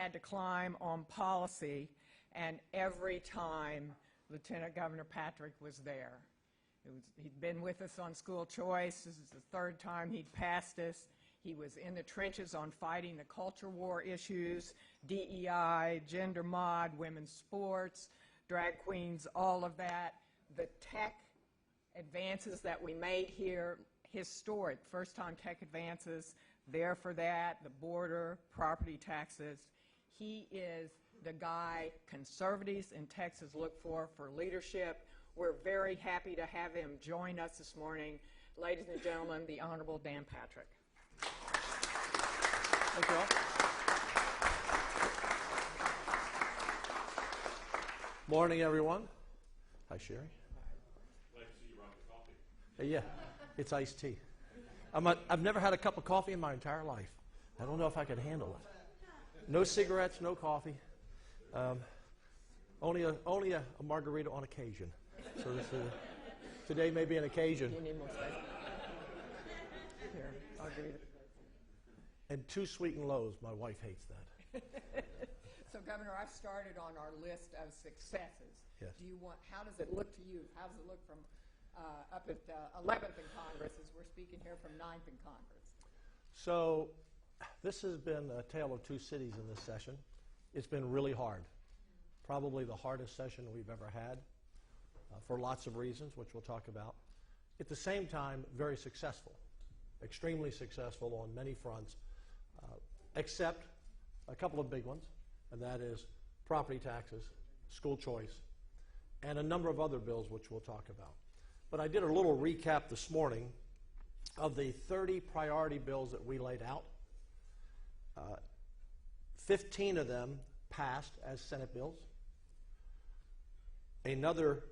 had to climb on policy, and every time Lieutenant Governor Patrick was there. He'd been with us on school choice. This is the third time he'd passed us. He was in the trenches on fighting the culture war issues, DEI, gender mod, women's sports, drag queens, all of that. The tech advances that we made here, historic, first-time tech advances, there for that, the border, property taxes. He is the guy conservatives in Texas look for leadership. We're very happy to have him join us this morning. Ladies and gentlemen, the Honorable Dan Patrick. Thank you all. Morning, everyone. Hi, Sherry. Glad to see you rock the coffee. Yeah, it's iced tea. I've never had a cup of coffee in my entire life. I don't know if I could handle it. No cigarettes, no coffee. Only a margarita on occasion. So today may be an occasion. You need more space. Here, I'll give you the... And too sweet and lows. My wife hates that. So, Governor, I've started on our list of successes. Yes. How does it look to you? How does it look from up at 11th in Congress as we're speaking here from 9th in Congress? So this has been a tale of two cities in this session. It's been really hard. Probably the hardest session we've ever had for lots of reasons, which we'll talk about. At the same time, very successful, extremely successful on many fronts, except a couple of big ones, and that is property taxes, school choice, and a number of other bills which we'll talk about. But I did a little recap this morning of the 30 priority bills that we laid out. 15 of them passed as Senate bills. Another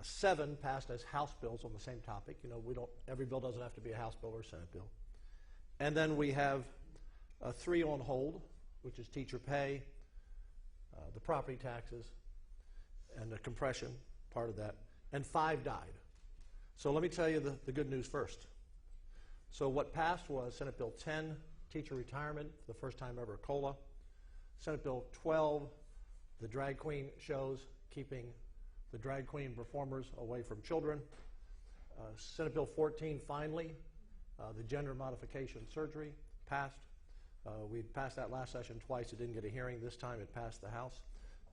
7 passed as House bills on the same topic. You know, every bill doesn't have to be a House bill or a Senate bill. And then we have 3 on hold, which is teacher pay, the property taxes, and the compression, part of that, and 5 died. So let me tell you the good news first. So what passed was Senate Bill 10, teacher retirement, for the first time ever, COLA. Senate Bill 12, the drag queen shows, keeping the drag queen performers away from children. Senate Bill 14, finally, the gender modification surgery, passed. We passed that last session twice. It didn't get a hearing. This time it passed the House.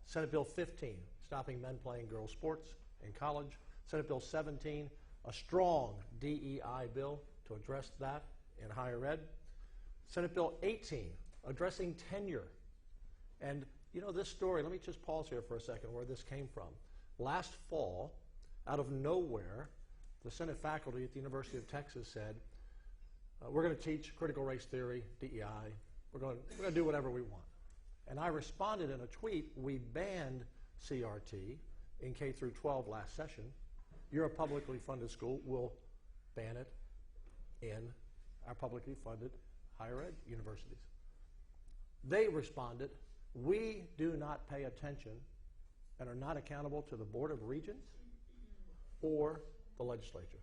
Senate Bill 15, stopping men playing girls' sports in college. Senate Bill 17, a strong DEI bill to address that in higher ed. Senate Bill 18, addressing tenure. And you know this story, let me just pause here for a second where this came from. Last fall, out of nowhere, the Senate faculty at the University of Texas said, we're going to teach critical race theory, DEI. We're going to do whatever we want. And I responded in a tweet, we banned CRT in K through 12 last session. You're a publicly funded school, we'll ban it in our publicly funded higher ed universities. They responded, we do not pay attention and are not accountable to the Board of Regents or the legislature.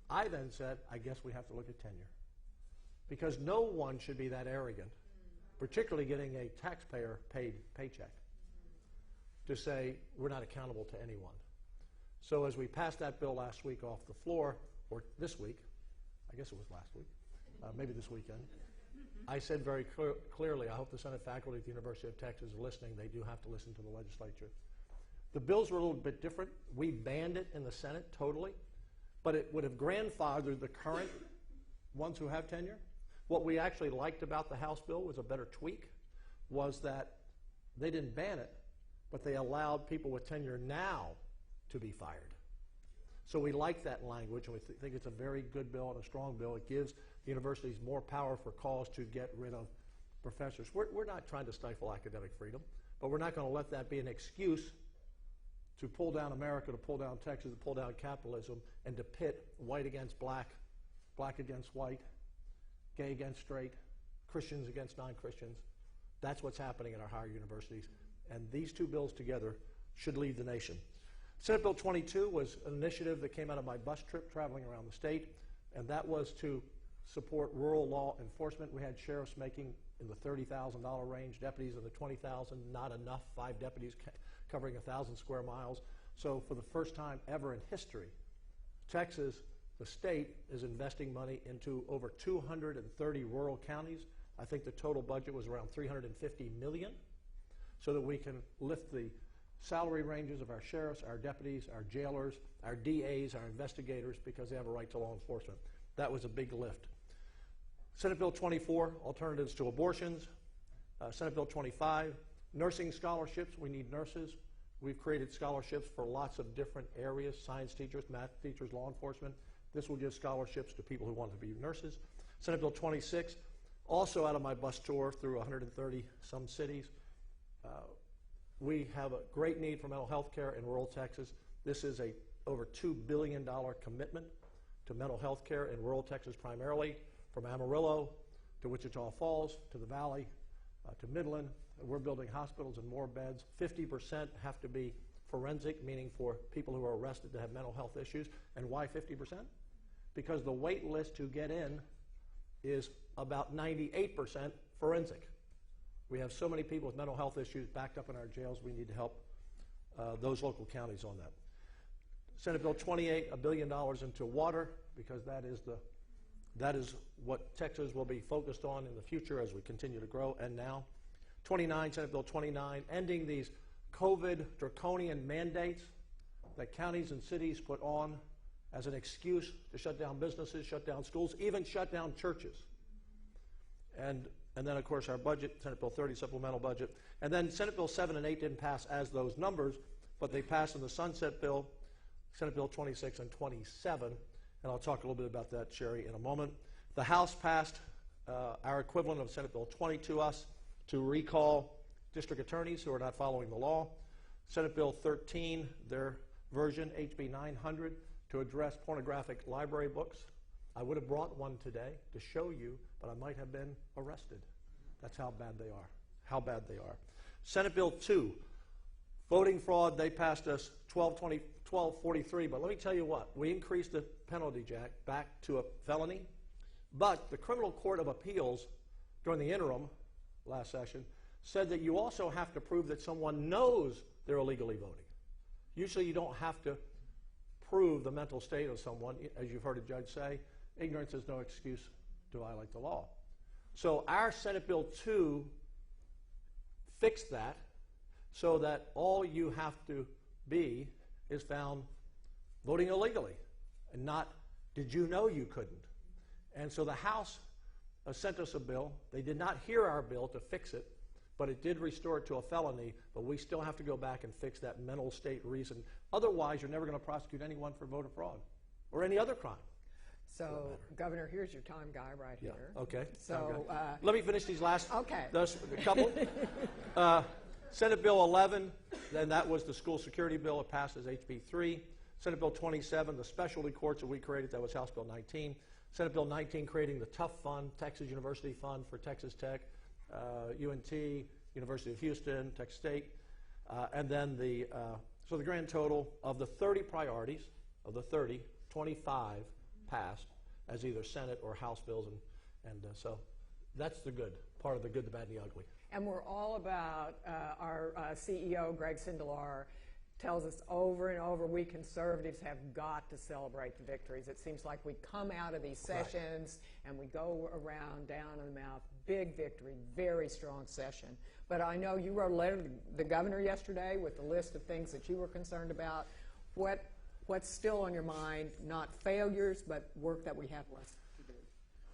I then said, I guess we have to look at tenure. Because no one should be that arrogant, particularly getting a taxpayer-paid paycheck, to say we're not accountable to anyone. So as we passed that bill last week off the floor, or this week, I guess it was last week, maybe this weekend, I said very clearly, I hope the Senate faculty at the University of Texas are listening. They do have to listen to the legislature. The bills were a little bit different. We banned it in the Senate totally, but it would have grandfathered the current ones who have tenure. What we actually liked about the House bill was a better tweak, was that they didn't ban it, but they allowed people with tenure now to be fired. So we like that language, and we think it's a very good bill and a strong bill. It gives the universities more power for cause to get rid of professors. We're not trying to stifle academic freedom, but we're not going to let that be an excuse to pull down America, to pull down Texas, to pull down capitalism, and to pit white against black, black against white, gay against straight, Christians against non-Christians. That's what's happening in our higher universities. And these two bills together should lead the nation. Senate Bill 22 was an initiative that came out of my bus trip traveling around the state, and that was to support rural law enforcement. We had sheriffs making in the $30,000 range, deputies in the $20,000, not enough, 5 deputies covering 1,000 square miles. So for the first time ever in history, Texas, the state, is investing money into over 230 rural counties. I think the total budget was around $350 million, so that we can lift the salary ranges of our sheriffs, our deputies, our jailers, our DAs, our investigators, because they have a right to law enforcement. That was a big lift. Senate Bill 24, alternatives to abortions. Senate Bill 25, nursing scholarships. We need nurses. We've created scholarships for lots of different areas, science teachers, math teachers, law enforcement. This will give scholarships to people who want to be nurses. Senate Bill 26, also out of my bus tour through 130 some cities. We have a great need for mental health care in rural Texas. This is a over $2 billion commitment to mental health care in rural Texas, primarily from Amarillo to Wichita Falls to the Valley to Midland. We're building hospitals and more beds. 50% have to be forensic, meaning for people who are arrested to have mental health issues. And why 50%? Because the wait list to get in is about 98% forensic. We have so many people with mental health issues backed up in our jails. We need to help those local counties on that. Senate Bill 28, $1 billion into water, because that is what Texas will be focused on in the future as we continue to grow, and now. 29, Senate Bill 29, ending these COVID draconian mandates that counties and cities put on as an excuse to shut down businesses, shut down schools, even shut down churches. And then, of course, our budget, Senate Bill 30, supplemental budget. And then Senate Bill 7 and 8 didn't pass as those numbers, but they passed in the Sunset Bill, Senate Bill 26 and 27. And I'll talk a little bit about that, Sherry, in a moment. The House passed our equivalent of Senate Bill 20 to us to recall district attorneys who are not following the law. Senate Bill 13, their version, HB 900, to address pornographic library books. I would have brought one today to show you, but I might have been arrested. That's how bad they are. How bad they are. Senate Bill 2, voting fraud, they passed us 1243, but let me tell you what, we increased the penalty, Jack, back to a felony, but the Criminal Court of Appeals, during the interim last session, said that you also have to prove that someone knows they're illegally voting. Usually you don't have to prove the mental state of someone. As you've heard a judge say, ignorance is no excuse to violate the law. So our Senate Bill 2 fixed that so that all you have to be is found voting illegally and not, did you know you couldn't? And so the House sent us a bill. They did not hear our bill to fix it, but it did restore it to a felony, but we still have to go back and fix that mental state reason. Otherwise, you're never going to prosecute anyone for voter fraud or any other crime. So, Governor, here's your time guy right here. Okay. So, let me finish these last okay. A couple. Senate Bill 11, then that was the school security bill. It passed as HB 3. Senate Bill 27, the specialty courts that we created, that was House Bill 19. Senate Bill 19, creating the TUF Fund, Texas University Fund for Texas Tech, UNT, University of Houston, Texas State, and then so the grand total of the 30 priorities, of the 30, 25 passed as either Senate or House bills, and so that's the good, part of the good, the bad, and the ugly. And we're all about, our CEO, Greg Sindelar, tells us over and over, we conservatives have got to celebrate the victories. It seems like we come out of these sessions and we go around, down in the mouth, big victory, very strong session. But I know you wrote a letter to the governor yesterday with a list of things that you were concerned about. What's still on your mind, not failures, but work that we have left to do?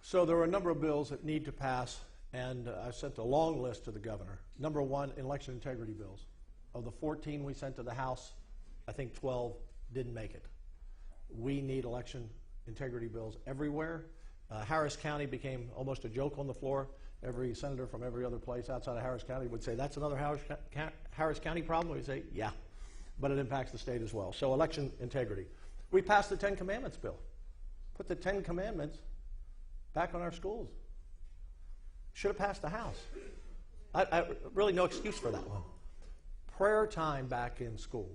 So there are a number of bills that need to pass, and I sent a long list to the governor. Number one, election integrity bills. Of the 14 we sent to the House, I think 12 didn't make it. We need election integrity bills everywhere. Harris County became almost a joke on the floor. Every senator from every other place outside of Harris County would say, that's another Harris County problem. We'd say, yeah, but it impacts the state as well. So election integrity. We passed the 10 Commandments bill. Put the 10 Commandments back on our schools. Should have passed the House. Really no excuse for that one. Prayer time back in school,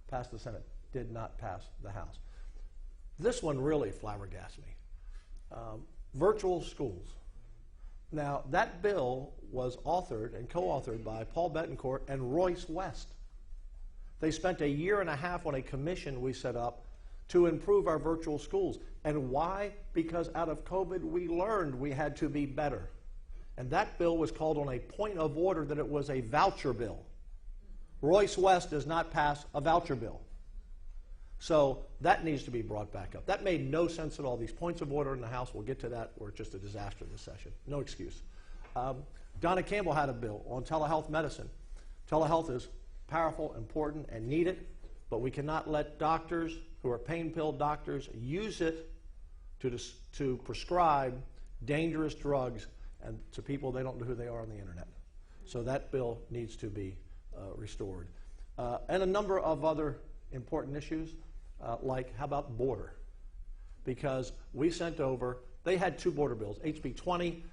passed the Senate, did not pass the House. This one really flabbergasted me. Virtual schools. Now, that bill was authored and co-authored by Paul Betancourt and Royce West. They spent a year and a half on a commission we set up to improve our virtual schools. And why? Because out of COVID, we learned we had to be better. And that bill was called on a point of order that it was a voucher bill. Royce West does not pass a voucher bill. So that needs to be brought back up. That made no sense at all. These points of order in the House, we'll get to that, were just a disaster this session. No excuse. Donna Campbell had a bill on telehealth medicine. Telehealth is powerful, important, and needed, but we cannot let doctors who are pain pill doctors use it to prescribe dangerous drugs and to people they don't know who they are on the internet. So that bill needs to be restored. And a number of other important issues, like how about border? Because we sent over, they had two border bills, HB 20,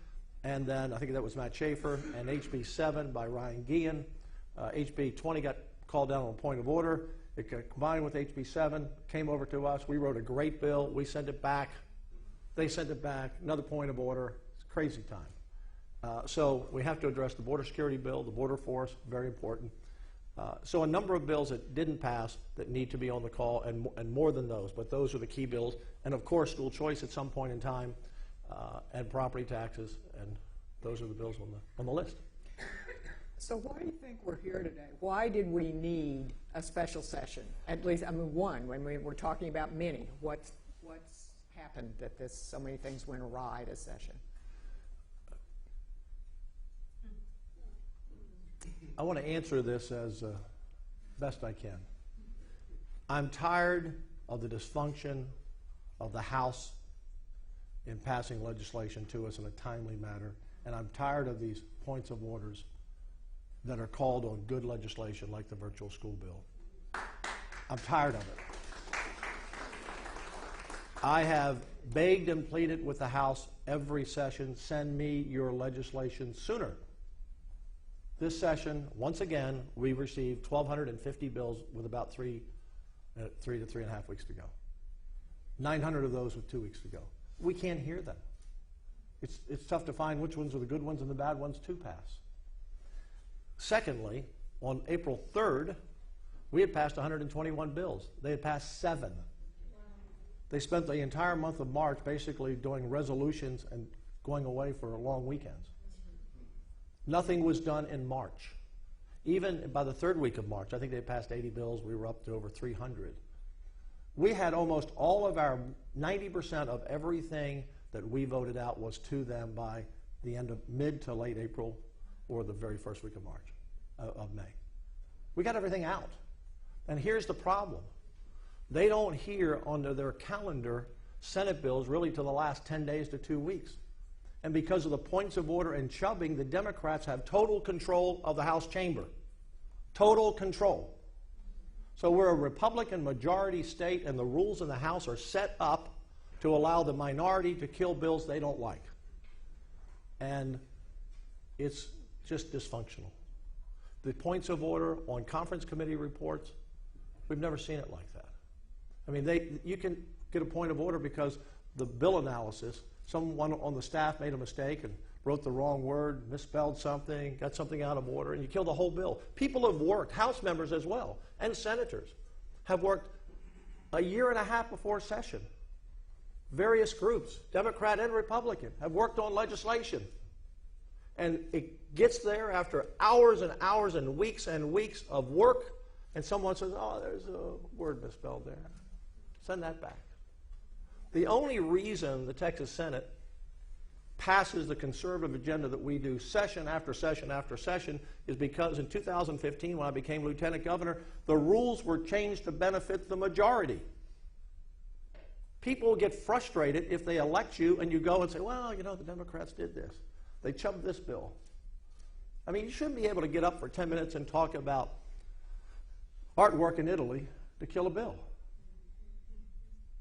and then I think that was Matt Schaefer, and HB 7 by Ryan Guillen. HB 20 got called down on point of order. It got combined with HB 7, came over to us. We wrote a great bill. We sent it back. They sent it back. Another point of order. It's a crazy time. So we have to address the border security bill, the border force, very important. So a number of bills that didn't pass that need to be on the call, and more than those, but those are the key bills. And of course, school choice at some point in time, and property taxes, and those are the bills on the list. So why do you think we're here today? Why did we need a special session? At least, I mean, one, when we were talking about many, what's happened that so many things went awry this session? I want to answer this as best I can. I'm tired of the dysfunction of the House in passing legislation to us in a timely manner, and I'm tired of these points of orders that are called on good legislation like the virtual school bill. I'm tired of it. I have begged and pleaded with the House every session, send me your legislation sooner. This session, once again, we received 1,250 bills with about 3 to 3.5 weeks to go. 900 of those with 2 weeks to go. We can't hear them. It's tough to find which ones are the good ones and the bad ones to pass. Secondly, on April 3rd, we had passed 121 bills. They had passed 7. They spent the entire month of March basically doing resolutions and going away for long weekends. Nothing was done in March. Even by the third week of March, I think they passed 80 bills. We were up to over 300. We had almost all of our 90% of everything that we voted out was to them by the end of mid to late April or the very first week of March, of May. We got everything out. And here's the problem. They don't hear under their calendar Senate bills really till the last 10 days to 2 weeks. And because of the points of order and chubbing, the Democrats have total control of the House chamber. Total control. So we're a Republican majority state, and the rules in the House are set up to allow the minority to kill bills they don't like. And it's just dysfunctional. The points of order on conference committee reports, we've never seen it like that. I mean, you can get a point of order because the bill analysis, someone on the staff made a mistake and wrote the wrong word, misspelled something, got something out of order, and you kill the whole bill. People have worked, House members as well, and senators, have worked a year and a half before session. Various groups, Democrat and Republican, have worked on legislation. And it gets there after hours and hours and weeks of work, and someone says, oh, there's a word misspelled there. Send that back. The only reason the Texas Senate passes the conservative agenda that we do session after session after session is because in 2015, when I became lieutenant governor, the rules were changed to benefit the majority. People get frustrated if they elect you and you go and say, well, you know, the Democrats did this. They chubbed this bill. I mean, you shouldn't be able to get up for 10 minutes and talk about artwork in Italy to kill a bill.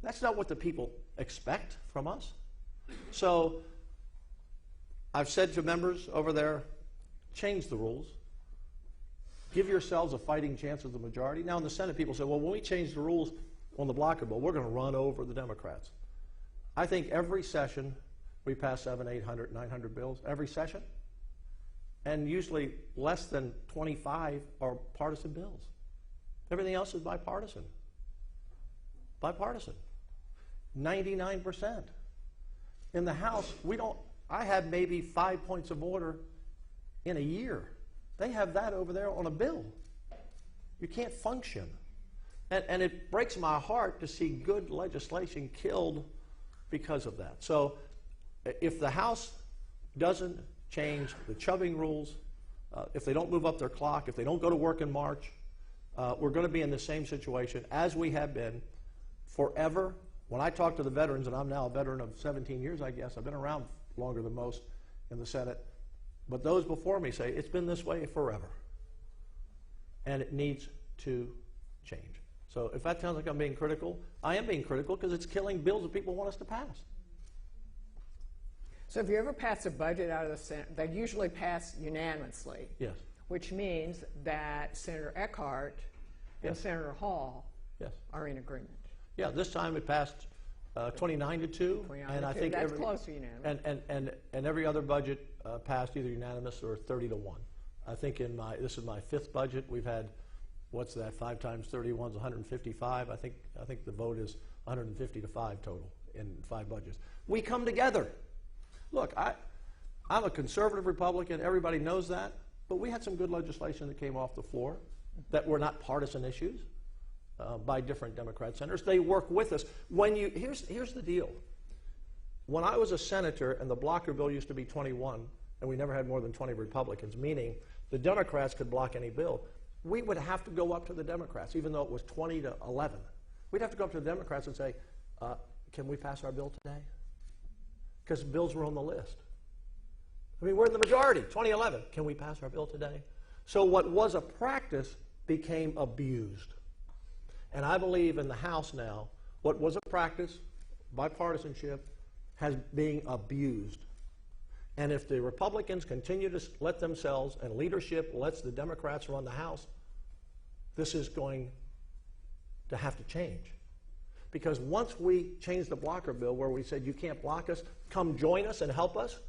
That's not what the people expect from us. So I've said to members over there, change the rules. Give yourselves a fighting chance of the majority. Now in the Senate, people say, well, when we change the rules on the blocker bill, we're going to run over the Democrats. I think every session we pass 700, 800, 900 bills every session. And usually less than 25 are partisan bills. Everything else is bipartisan. Bipartisan. 99%. In the House, I have maybe 5 points of order in a year. They have that over there on a bill. You can't function. And it breaks my heart to see good legislation killed because of that. So if the House doesn't change the chubbing rules, if they don't move up their clock, if they don't go to work in March, we're going to be in the same situation as we have been forever. When I talk to the veterans, and I'm now a veteran of 17 years, I guess, I've been around longer than most in the Senate, but those before me say it's been this way forever. And it needs to change. So if that sounds like I'm being critical, I am being critical because it's killing bills that people want us to pass. So if you ever pass a budget out of the Senate, they usually pass unanimously. Yes. Which means that Senator Eckhart and Yes. Senator Hall Yes. are in agreement. Yeah, this time it passed 29-2, 29 and to I 2. think That's close to unanimous. and every other budget passed either unanimous or 30-1. I think this is my 5th budget. We've had, what's that? 5 times 31 is 155. I think the vote is 150-5 total in 5 budgets. We come together. Look, I'm a conservative Republican. Everybody knows that. But we had some good legislation that came off the floor that were not partisan issues by different Democrat senators. They work with us. Here's the deal. When I was a senator and the blocker bill used to be 21, and we never had more than 20 Republicans, meaning the Democrats could block any bill, we would have to go up to the Democrats, even though it was 20-11. We'd have to go up to the Democrats and say, can we pass our bill today? Because bills were on the list. I mean, we're in the majority, 2011. Can we pass our bill today? So what was a practice became abused. And I believe in the House now, what was a practice, bipartisanship, has being abused. And if the Republicans continue to let themselves, and leadership lets the Democrats run the House, this is going to have to change. Because once we changed the blocker bill where we said you can't block us, come join us and help us,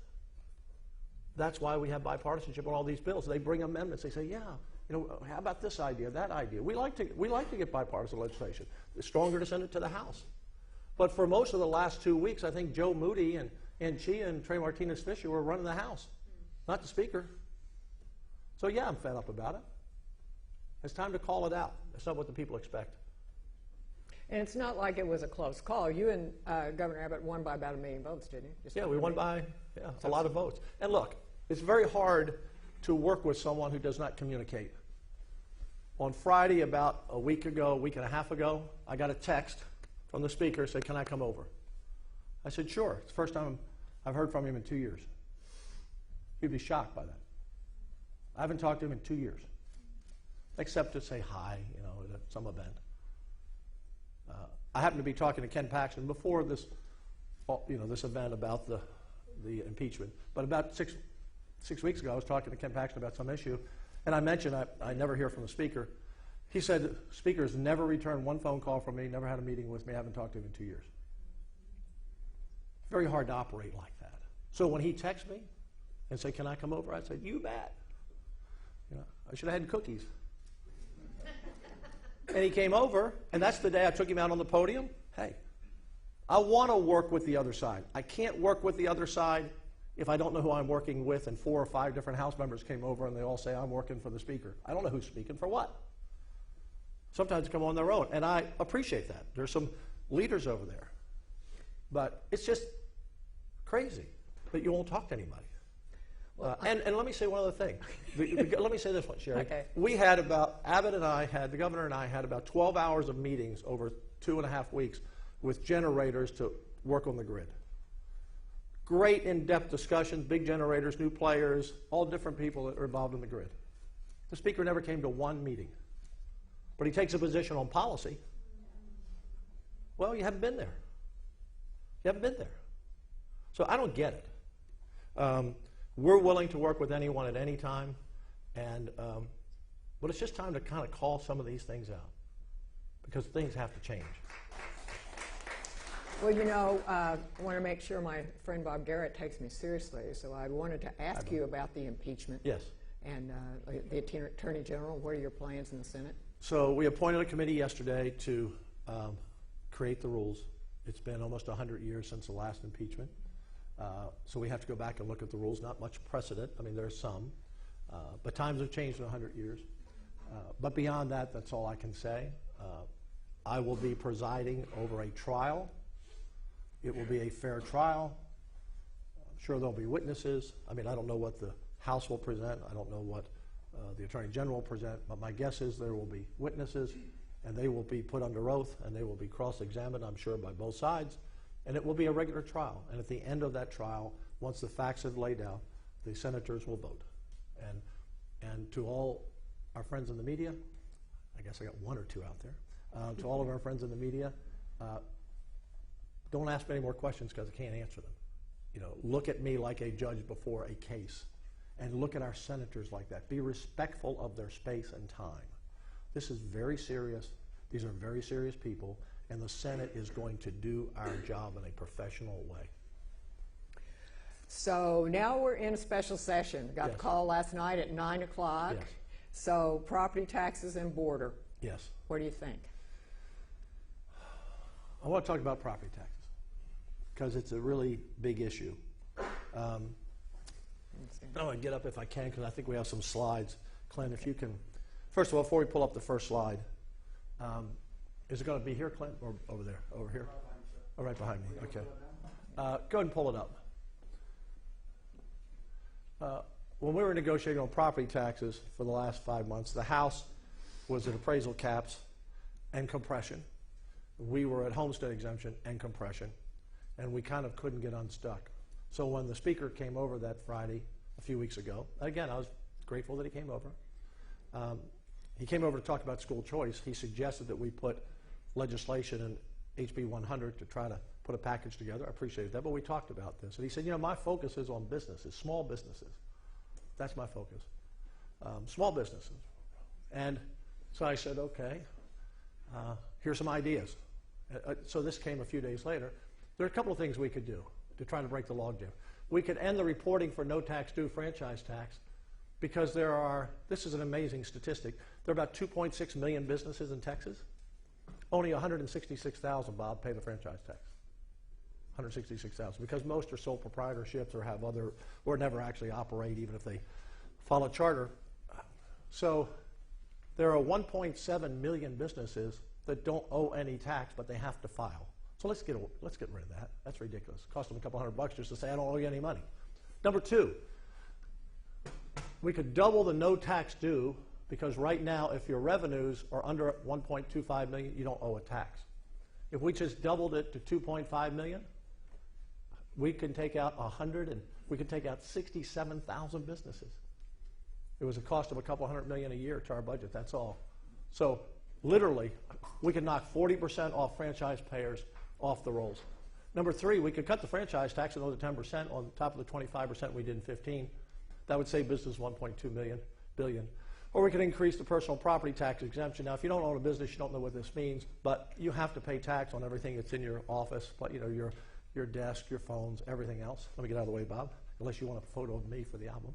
that's why we have bipartisanship on all these bills. They bring amendments. They say, yeah, how about this idea, that idea? We like to get bipartisan legislation. It's stronger to send it to the House. But for most of the last 2 weeks, I think Joe Moody and Chia and Trey Martinez-Fisher were running the House, not the Speaker. So yeah, I'm fed up about it. It's time to call it out. That's not what the people expect. And it's not like it was a close call. You and Governor Abbott won by about 1 million votes, didn't you? Yeah, we won by a lot of votes. And look, it's very hard to work with someone who does not communicate. On Friday, about a week and a half ago, I got a text from the Speaker saying, can I come over? I said, sure. It's the first time I've heard from him in 2 years. You'd be shocked by that. I haven't talked to him in 2 years, except to say hi, at some event. I happened to be talking to Ken Paxton before this, this event about the impeachment. But about six weeks ago, I was talking to Ken Paxton about some issue, and I mentioned I never hear from the Speaker. He said, the Speaker's never returned one phone call from me, never had a meeting with me, I haven't talked to him in 2 years. Very hard to operate like that. So when he texts me and say, can I come over? I said, you bet. I should have had cookies. And he came over, and that's the day I took him out on the podium. Hey, I want to work with the other side. I can't work with the other side if I don't know who I'm working with, and 4 or 5 different House members came over and they all say, I'm working for the Speaker. I don't know who's speaking for what. Sometimes they come on their own, and I appreciate that. There's some leaders over there. But it's just crazy that you won't talk to anybody. And let me say one other thing. Let me say this one, Sherry. Okay. We had the governor and I had about 12 hours of meetings over 2.5 weeks with generators to work on the grid. Great in-depth discussions, big generators, new players, all different people that are involved in the grid. The Speaker never came to one meeting. But he takes a position on policy. Well, you haven't been there. You haven't been there. So I don't get it. We're willing to work with anyone at any time, but it's just time to kind of call some of these things out because things have to change. Well, you know, I want to make sure my friend Bob Garrett takes me seriously, so I wanted to ask you about the impeachment. Yes. And the Attorney General, what are your plans in the Senate? So we appointed a committee yesterday to create the rules. It's been almost 100 years since the last impeachment. So we have to go back and look at the rules. Not much precedent. I mean, there's some. But times have changed in 100 years. But beyond that, that's all I can say. I will be presiding over a trial. It will be a fair trial. I'm sure there'll be witnesses. I mean, I don't know what the House will present. I don't know what the Attorney General will present. But my guess is there will be witnesses, and they will be put under oath, and they will be cross-examined, I'm sure, by both sides. And it will be a regular trial. And at the end of that trial, once the facts have laid out, the senators will vote. And to all our friends in the media, I guess I got one or two out there, to all of our friends in the media, don't ask me any more questions because I can't answer them. You know, look at me like a judge before a case, and look at our senators like that. Be respectful of their space and time. This is very serious. These are very serious people, and the Senate is going to do our job in a professional way. So now we're in a special session. Got Yes. the call last night at 9 o'clock. Yes. So property taxes and border. Yes. What do you think? I want to talk about property taxes because it's a really big issue. I'm going to get up if I can because I think we have some slides. Clint, if you can, first of all, before we pull up the first slide, is it going to be here, Clint, or over there? Over here? Oh, right behind me. Okay. Go ahead and pull it up. When we were negotiating on property taxes for the last 5 months, the House was at appraisal caps and compression. We were at homestead exemption and compression, and we kind of couldn't get unstuck. So when the Speaker came over that Friday a few weeks ago, again, I was grateful that he came over. He came over to talk about school choice. He suggested that we put legislation in HB 100 to try to put a package together. I appreciated that, but we talked about this. And he said, you know, my focus is on businesses, small businesses. That's my focus. Small businesses. And so I said, okay, here's some ideas. So this came a few days later. There are a couple of things we could do to try to break the logjam. We could end the reporting for no tax due franchise tax because there are, this is an amazing statistic, there are about 2.6 million businesses in Texas. Only 166,000, Bob, pay the franchise tax. 166,000, because most are sole proprietorships or have other, or never actually operate even if they follow charter. So there are 1.7 million businesses that don't owe any tax, but they have to file. So let's get rid of that. That's ridiculous. Cost them a couple $100 just to say I don't owe you any money. Number two, we could double the no tax due, because right now if your revenues are under 1.25 million, you don't owe a tax. If we just doubled it to 2.5 million, we can take out 67,000 businesses. It was a cost of a couple $100 million a year to our budget, that's all. So literally, we could knock 40% off franchise payers off the rolls. Number three, we could cut the franchise tax another 10% on top of the 25% we did in 15. That would save business $1.2 billion. Or we could increase the personal property tax exemption. Now, if you don't own a business, you don't know what this means, but you have to pay tax on everything that's in your office, but you know, your desk, your phones, everything else. Let me get out of the way, Bob, unless you want a photo of me for the album.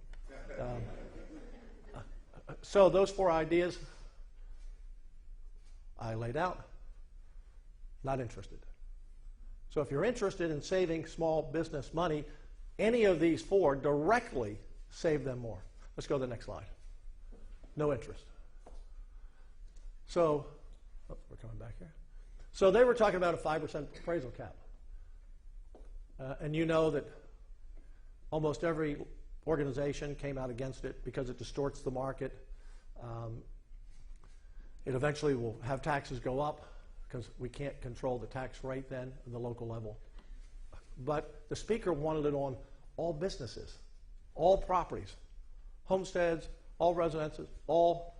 So those four ideas I laid out. Not interested. So if you're interested in saving small business money, any of these four directly save them more. Let's go to the next slide. No interest. So, we're coming back here. So they were talking about a 5% appraisal cap. And you know that almost every organization came out against it because it distorts the market. It eventually will have taxes go up because we can't control the tax rate then at the local level. But the Speaker wanted it on all businesses, all properties, homesteads, all residences, all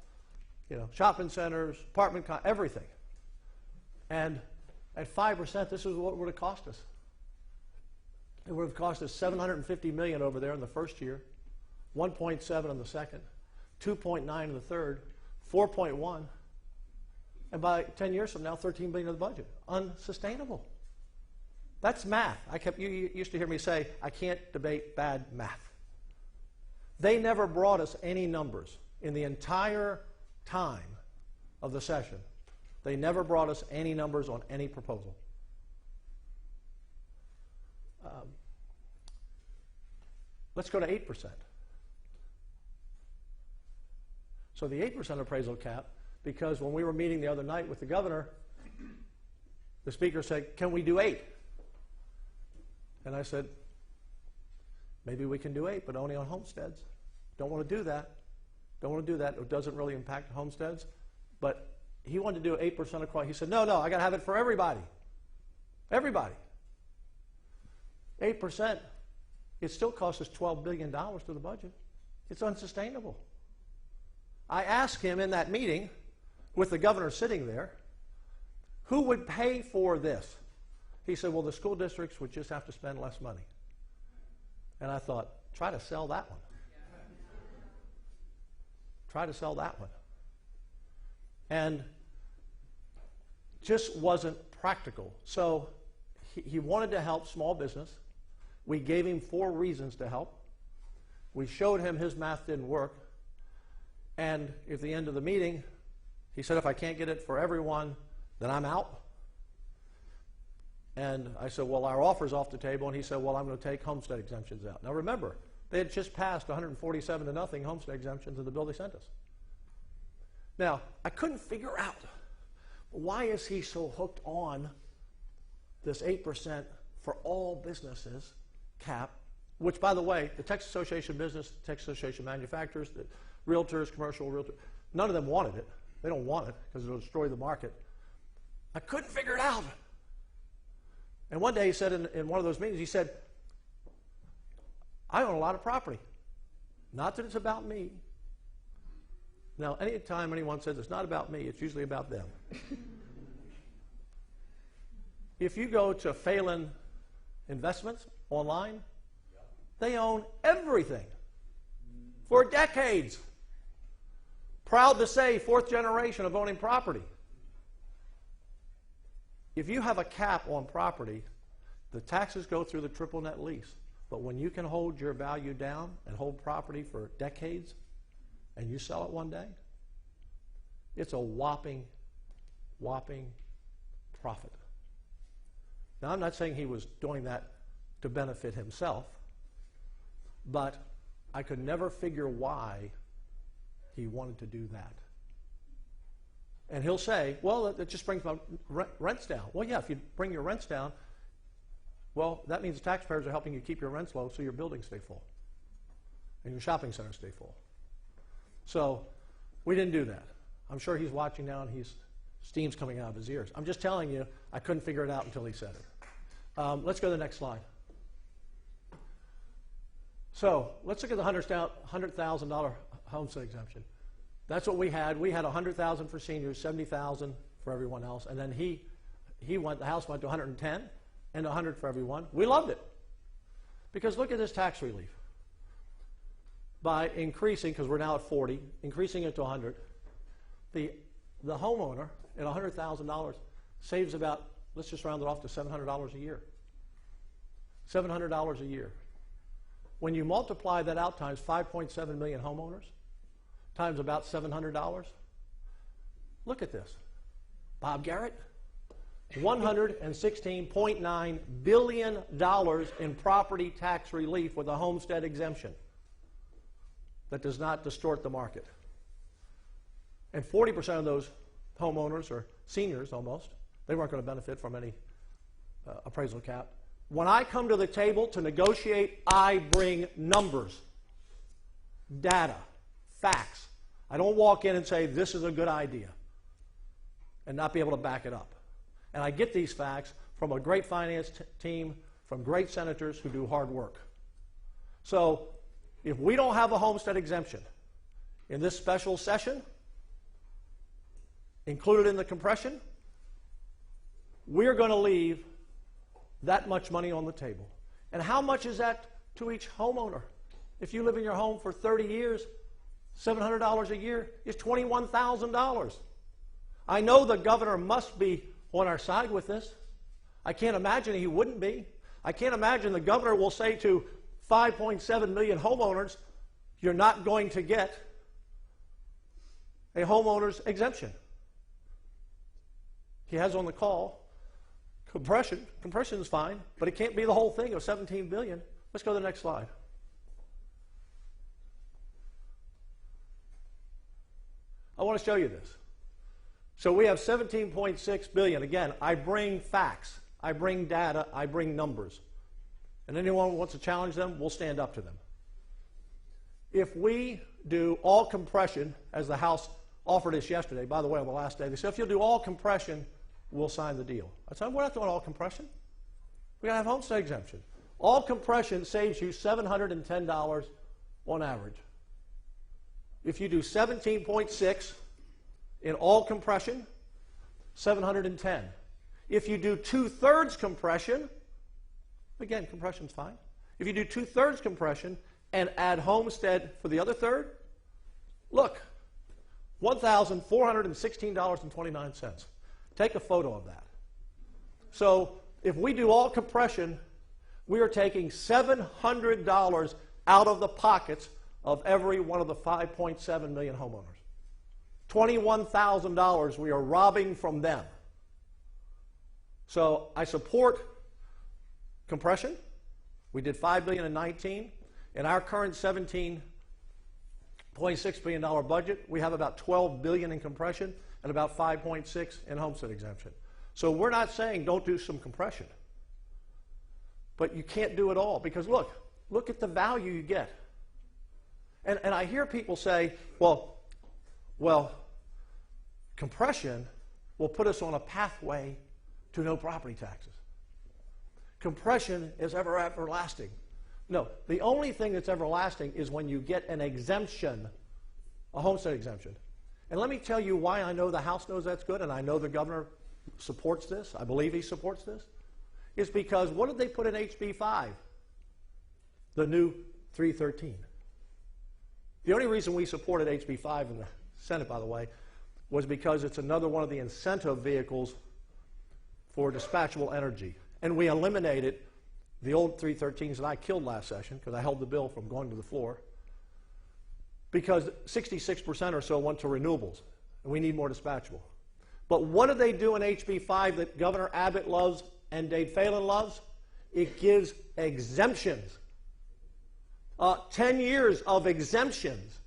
shopping centers, apartment, everything. And at 5%, this is what it would have cost us. It would have cost us $750 million over there in the first year, 1.7 in the second, 2.9 in the third, 4.1, and by 10 years from now, $13 billion of the budget. Unsustainable. That's math. You used to hear me say, I can't debate bad math. They never brought us any numbers in the entire time of the session. They never brought us any numbers on any proposal. Let's go to 8%. So the 8% appraisal cap, because when we were meeting the other night with the governor, the speaker said, can we do 8? And I said, maybe we can do 8, but only on homesteads. Don't want to do that. Don't want to do that. It doesn't really impact homesteads. But he wanted to do 8% across. He said, no, I got to have it for everybody. Everybody. 8%. It still costs us $12 billion to the budget. It's unsustainable. I asked him in that meeting, with the governor sitting there, who would pay for this? He said, well, the school districts would just have to spend less money. And I thought, try to sell that one. Try to sell that one. And just wasn't practical. So he wanted to help small business. We gave him 4 reasons to help. We showed him his math didn't work. And at the end of the meeting, he said, if I can't get it for everyone, then I'm out. And I said, well, our offer's off the table. And he said, well, I'm going to take homestead exemptions out. Now remember, they had just passed 147-0 homestead exemptions in the bill they sent us. Now, I couldn't figure out, why is he so hooked on this 8% for all businesses cap, which, by the way, the Texas Association of Business, the Texas Association of Manufacturers, the realtors, commercial realtors, none of them wanted it. They don't want it because it'll destroy the market. I couldn't figure it out. And one day he said in one of those meetings, he said, I own a lot of property. Not that it's about me. Now, anytime anyone says it's not about me, it's usually about them. If you go to Phelan Investments online, they own everything for decades. Proud to say, 4th generation of owning property. If you have a cap on property, the taxes go through the triple net lease. But when you can hold your value down and hold property for decades, and you sell it one day, it's a whopping profit. Now, I'm not saying he was doing that to benefit himself, but I could never figure why he wanted to do that. And he'll say, well, it just brings my rents down. Well, yeah, if you bring your rents down, well, that means the taxpayers are helping you keep your rents low so your buildings stay full and your shopping centers stay full. So we didn't do that. I'm sure he's watching now and steam's coming out of his ears. I'm just telling you, I couldn't figure it out until he said it. Let's go to the next slide. So let's look at the $100,000 homestead exemption. That's what we had. We had $100,000 for seniors, $70,000 for everyone else, and then the House went to $110,000 and $100,000 for everyone. We loved it because look at this tax relief. By increasing, because we're now at 40, increasing it to 100, the homeowner at $100,000 saves about, let's just round it off to $700 a year. $700 a year. When you multiply that out times 5.7 million homeowners, times about $700, look at this. Bob Garrett, $116.9 billion in property tax relief with a homestead exemption that does not distort the market. And 40% of those homeowners, or seniors almost, they weren't going to benefit from any appraisal cap. When I come to the table to negotiate, I bring numbers, data, facts. I don't walk in and say, this is a good idea, and not be able to back it up. And I get these facts from a great finance team, from great senators who do hard work. So if we don't have a homestead exemption in this special session, included in the compression, we're going to leave that much money on the table. And how much is that to each homeowner? If you live in your home for 30 years, $700 a year is $21,000. I know the governor must be on our side with this. I can't imagine he wouldn't be. I can't imagine the governor will say to 5.7 million homeowners, you're not going to get a homeowner's exemption. He has on the call, compression is fine, but it can't be the whole thing of 17 billion. Let's go to the next slide. I want to show you this. So we have 17.6 billion. Again, I bring facts, I bring data, I bring numbers. And anyone who wants to challenge them, we'll stand up to them. If we do all compression, as the House offered us yesterday, by the way, on the last day, they said, if you'll do all compression, we'll sign the deal. I said, we're not doing all compression. We're going to have homestead exemption. All compression saves you $710 on average. If you do 17.6 in all compression, 710. If you do 2/3 compression, again, compression's fine. If you do 2/3 compression and add homestead for the other third, look, $1,416.29. Take a photo of that. So if we do all compression, we are taking $700 out of the pockets of every one of the 5.7 million homeowners. $21,000 we are robbing from them. So I support compression. We did $5 billion in 19. In our current $17.6 billion budget, we have about $12 billion in compression and about 5.6 in homestead exemption. So we're not saying don't do some compression. But you can't do it all because look at the value you get. And I hear people say, well, compression will put us on a pathway to no property taxes. Compression is everlasting. No, the only thing that's everlasting is when you get an exemption, a homestead exemption. And let me tell you why I know the House knows that's good, and I know the governor supports this. I believe he supports this. Is because what did they put in HB 5? The new 313. The only reason we supported HB 5 in the Senate, by the way, was because it's another one of the incentive vehicles for dispatchable energy. And we eliminated the old 313s that I killed last session because I held the bill from going to the floor because 66% or so went to renewables, and we need more dispatchable. But what do they do in HB 5 that Governor Abbott loves and Dave Phelan loves? It gives exemptions. 10 years of exemptions,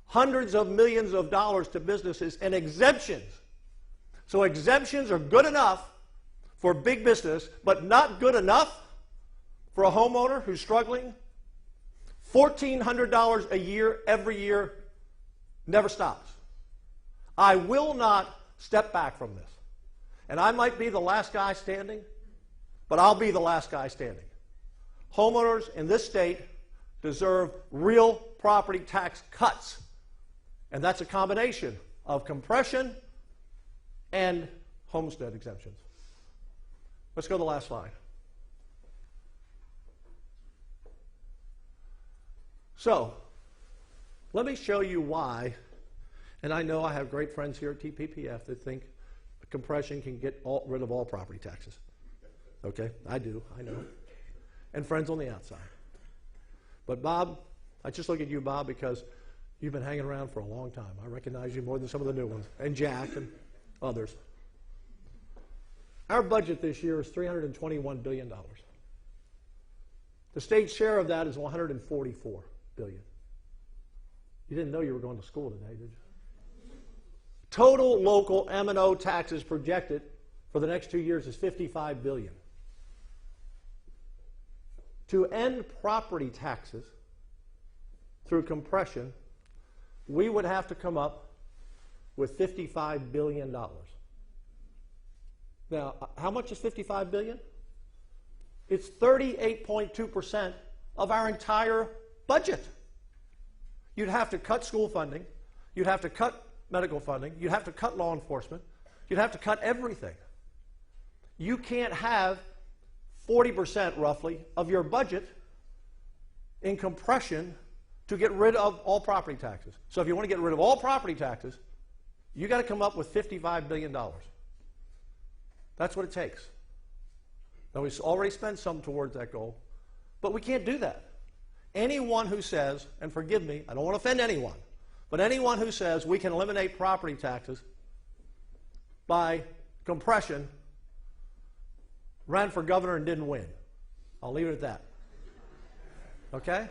hundreds of millions of dollars to businesses and exemptions. So exemptions are good enough for big business, but not good enough for a homeowner who's struggling. $1,400 a year, every year, never stops. I will not step back from this. And I might be the last guy standing, but I'll be the last guy standing. Homeowners in this state deserve real property tax cuts. And that's a combination of compression and homestead exemptions. Let's go to the last slide. So, let me show you why, and I know I have great friends here at TPPF that think compression can get rid of all property taxes. Okay, I do, I know. And friends on the outside. But Bob, I just look at you, Bob, because you've been hanging around for a long time. I recognize you more than some of the new ones, and Jack and others. Our budget this year is $321 billion. The state's share of that is $144 billion. You didn't know you were going to school today, did you? Total local M&O taxes projected for the next 2 years is $55 billion. To end property taxes through compression, we would have to come up with $55 billion. Now, how much is $55 billion? It's 38.2% of our entire budget. You'd have to cut school funding. You'd have to cut medical funding. You'd have to cut law enforcement. You'd have to cut everything. You can't have 40% roughly of your budget in compression to get rid of all property taxes. So if you want to get rid of all property taxes, you got to come up with $55 billion. That's what it takes. Now, we've already spent some towards that goal, but we can't do that. Anyone who says, and forgive me, I don't want to offend anyone, but anyone who says we can eliminate property taxes by compression ran for governor and didn't win. I'll leave it at that. Okay?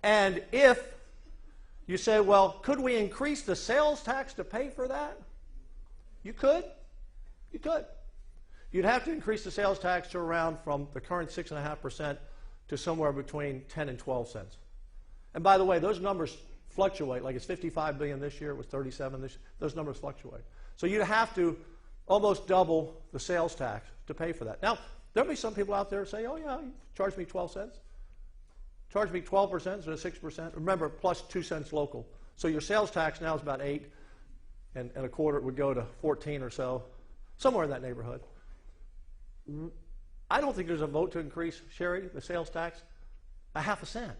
And if you say, well, could we increase the sales tax to pay for that? You could. You could. You'd have to increase the sales tax to around from the current 6.5% to somewhere between 10 and 12 cents. And by the way, those numbers fluctuate. Like it's 55 billion this year, it was 37 this year. Those numbers fluctuate. So you'd have to almost double the sales tax to pay for that. Now, there'll be some people out there who say, oh yeah, you charge me 12 cents. Charge me 12% instead of 6%. Remember, plus 2 cents local. So your sales tax now is about 8, and a quarter would go to 14 or so, somewhere in that neighborhood. I don't think there's a vote to increase, Sherry, the sales tax, a half a cent.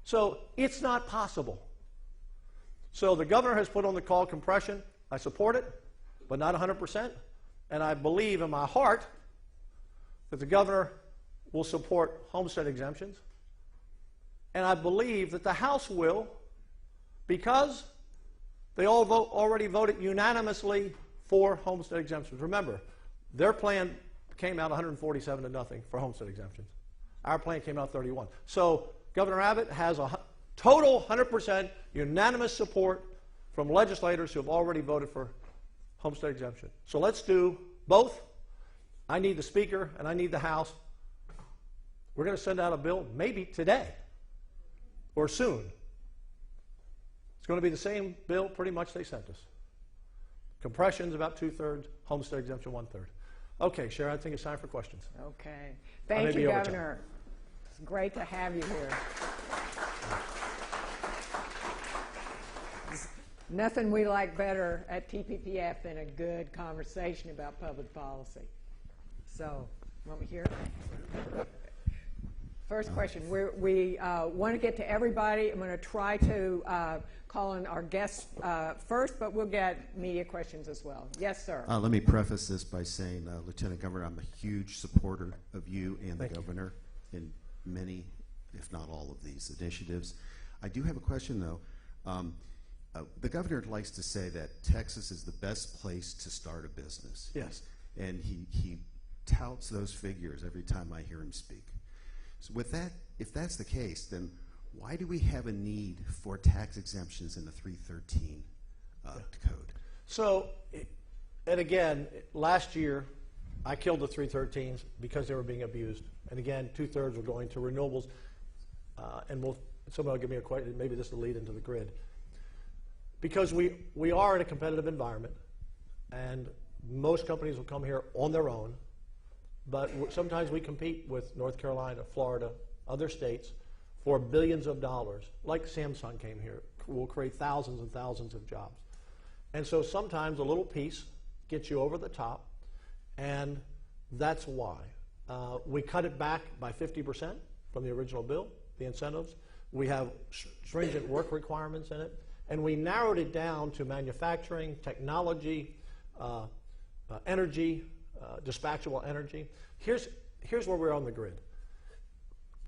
So it's not possible. So the governor has put on the call compression. I support it, but not 100%. And I believe in my heart that the governor will support homestead exemptions. And I believe that the House will, because they all already voted unanimously for homestead exemptions. Remember, their plan came out 147 to nothing for homestead exemptions. Our plan came out 31. So Governor Abbott has a total 100% unanimous support from legislators who have already voted for homestead exemption. So let's do both. I need the Speaker and I need the House. We're going to send out a bill maybe today or soon. It's going to be the same bill pretty much they sent us. Compression's about 2/3, homestead exemption 1/3. Okay, Sharon, I think it's time for questions. Okay. Thank you, Governor. It's great to have you here. There's nothing we like better at TPPF than a good conversation about public policy. So, want me here? First question. We want to get to everybody. I'm going to try to call in our guests first, but we'll get media questions as well. Yes, sir. Let me preface this by saying, Lieutenant Governor, I'm a huge supporter of you and the governor in many, if not all, of these initiatives. I do have a question, though. The governor likes to say that Texas is the best place to start a business. Yes. And he touts those figures every time I hear him speak. So with that, if that's the case, then why do we have a need for tax exemptions in the 313 code? So, and again, last year, I killed the 313s because they were being abused. And again, 2/3 were going to renewables. And somebody will give me a question, maybe this will lead into the grid. Because we are in a competitive environment, and most companies will come here on their own. But sometimes we compete with North Carolina, Florida, other states for billions of dollars. Like Samsung came here, will create thousands and thousands of jobs. And so sometimes a little piece gets you over the top, and that's why. We cut it back by 50% from the original bill, the incentives. We have stringent work requirements in it, and we narrowed it down to manufacturing, technology, energy, dispatchable energy. Here's where we're on the grid.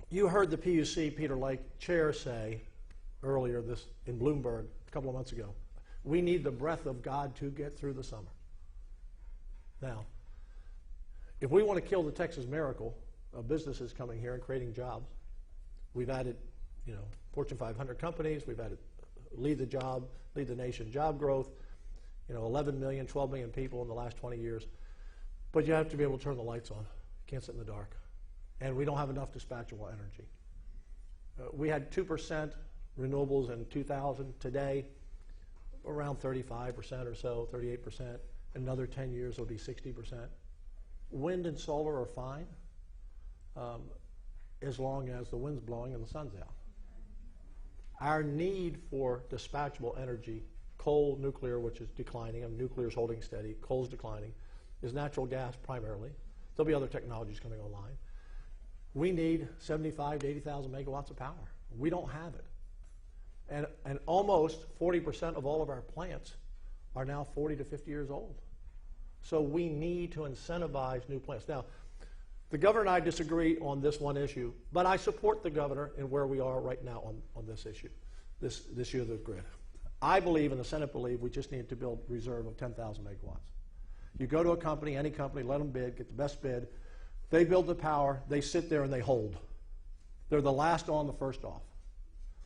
You heard the PUC, Peter Lake, chair say earlier this in Bloomberg a couple of months ago, we need the breath of God to get through the summer. Now, if we want to kill the Texas miracle of businesses coming here and creating jobs, we've added, Fortune 500 companies, we've added lead the nation job growth, 11 million, 12 million people in the last 20 years. But you have to be able to turn the lights on. You can't sit in the dark. And we don't have enough dispatchable energy. We had 2% renewables in 2000. Today, around 35% or so, 38%. In another 10 years, it'll be 60%. Wind and solar are fine as long as the wind's blowing and the sun's out. Our need for dispatchable energy, coal, nuclear, which is declining, and nuclear is holding steady, coal's declining, is natural gas primarily. There'll be other technologies coming online. We need 75 to 80,000 megawatts of power. We don't have it. And almost 40% of all of our plants are now 40 to 50 years old. So we need to incentivize new plants. Now, the governor and I disagree on this one issue, but I support the governor in where we are right now on this issue, this issue of the grid. I believe, and the Senate believe, we just need to build reserve of 10,000 megawatts. You go to a company, any company, let them bid, get the best bid. They build the power, they sit there and they hold. They're the last on, the first off.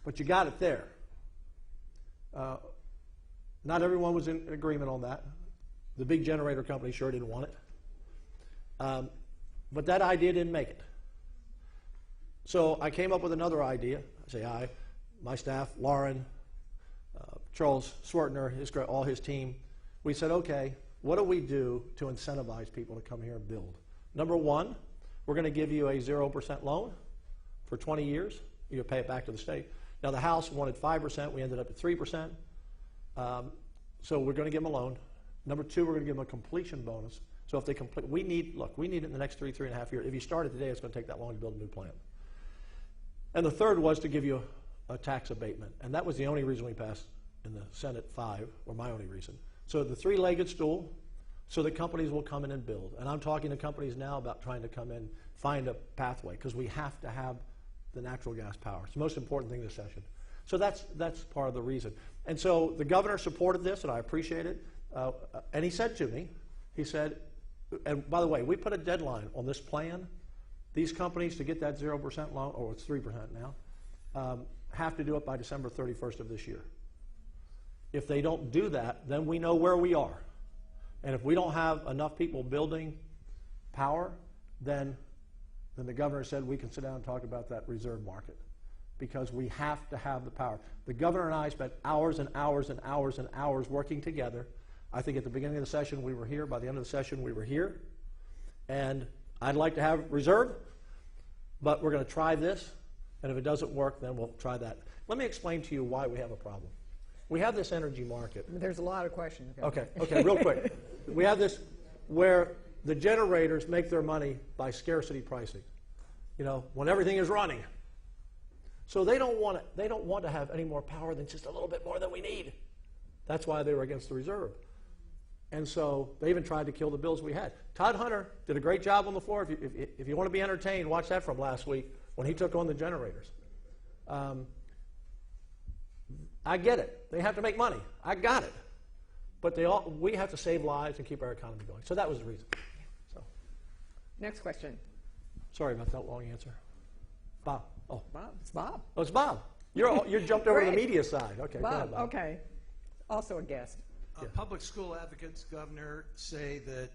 But you got it there. Not everyone was in agreement on that. The big generator company sure didn't want it. But that idea didn't make it. So I came up with another idea. I say I, my staff, Lauren, Charles Swartner, all his team. We said, okay, what do we do to incentivize people to come here and build? Number one, we're going to give you a 0% loan for 20 years. You pay it back to the state. Now the House wanted 5%. We ended up at 3%. So we're going to give them a loan. Number two, we're going to give them a completion bonus. So if they complete, we need it in the next 3.5 years. If you start it today, it's going to take that long to build a new plant. And the third was to give you a tax abatement. And that was the only reason we passed in the Senate 5, or my only reason. So the three-legged stool, so that companies will come in and build. And I'm talking to companies now about trying to come in, find a pathway, because we have to have the natural gas power. It's the most important thing this session. So that's part of the reason. And so the governor supported this, and I appreciate it. And he said to me, he said, and by the way, we put a deadline on this plan. These companies, to get that 0% loan, or it's 3% now, have to do it by December 31st of this year. If they don't do that, then we know where we are. And if we don't have enough people building power, then the governor said we can sit down and talk about that reserve market, because we have to have the power. The governor and I spent hours and hours and hours and hours working together. I think at the beginning of the session we were here. By the end of the session we were here. And I'd like to have reserve, but we're going to try this. And if it doesn't work, then we'll try that. Let me explain to you why we have a problem. We have this energy market. There's a lot of questions. Okay, real quick. We have this where the generators make their money by scarcity pricing. You know, when everything is running. So they don't want to have any more power than just a little bit more than we need. That's why they were against the reserve. And so they even tried to kill the bills we had. Todd Hunter did a great job on the floor. If you want to be entertained, watch that from last week when he took on the generators. I get it. They have to make money. I got it. But we have to save lives and keep our economy going. So that was the reason. So. Next question. Sorry about that long answer. Bob. Oh, Bob. It's Bob. Oh, it's Bob. You're jumped over to the media side. Okay, Bob, go ahead, Bob. Okay. Also a guest. Public school advocates, Governor, say that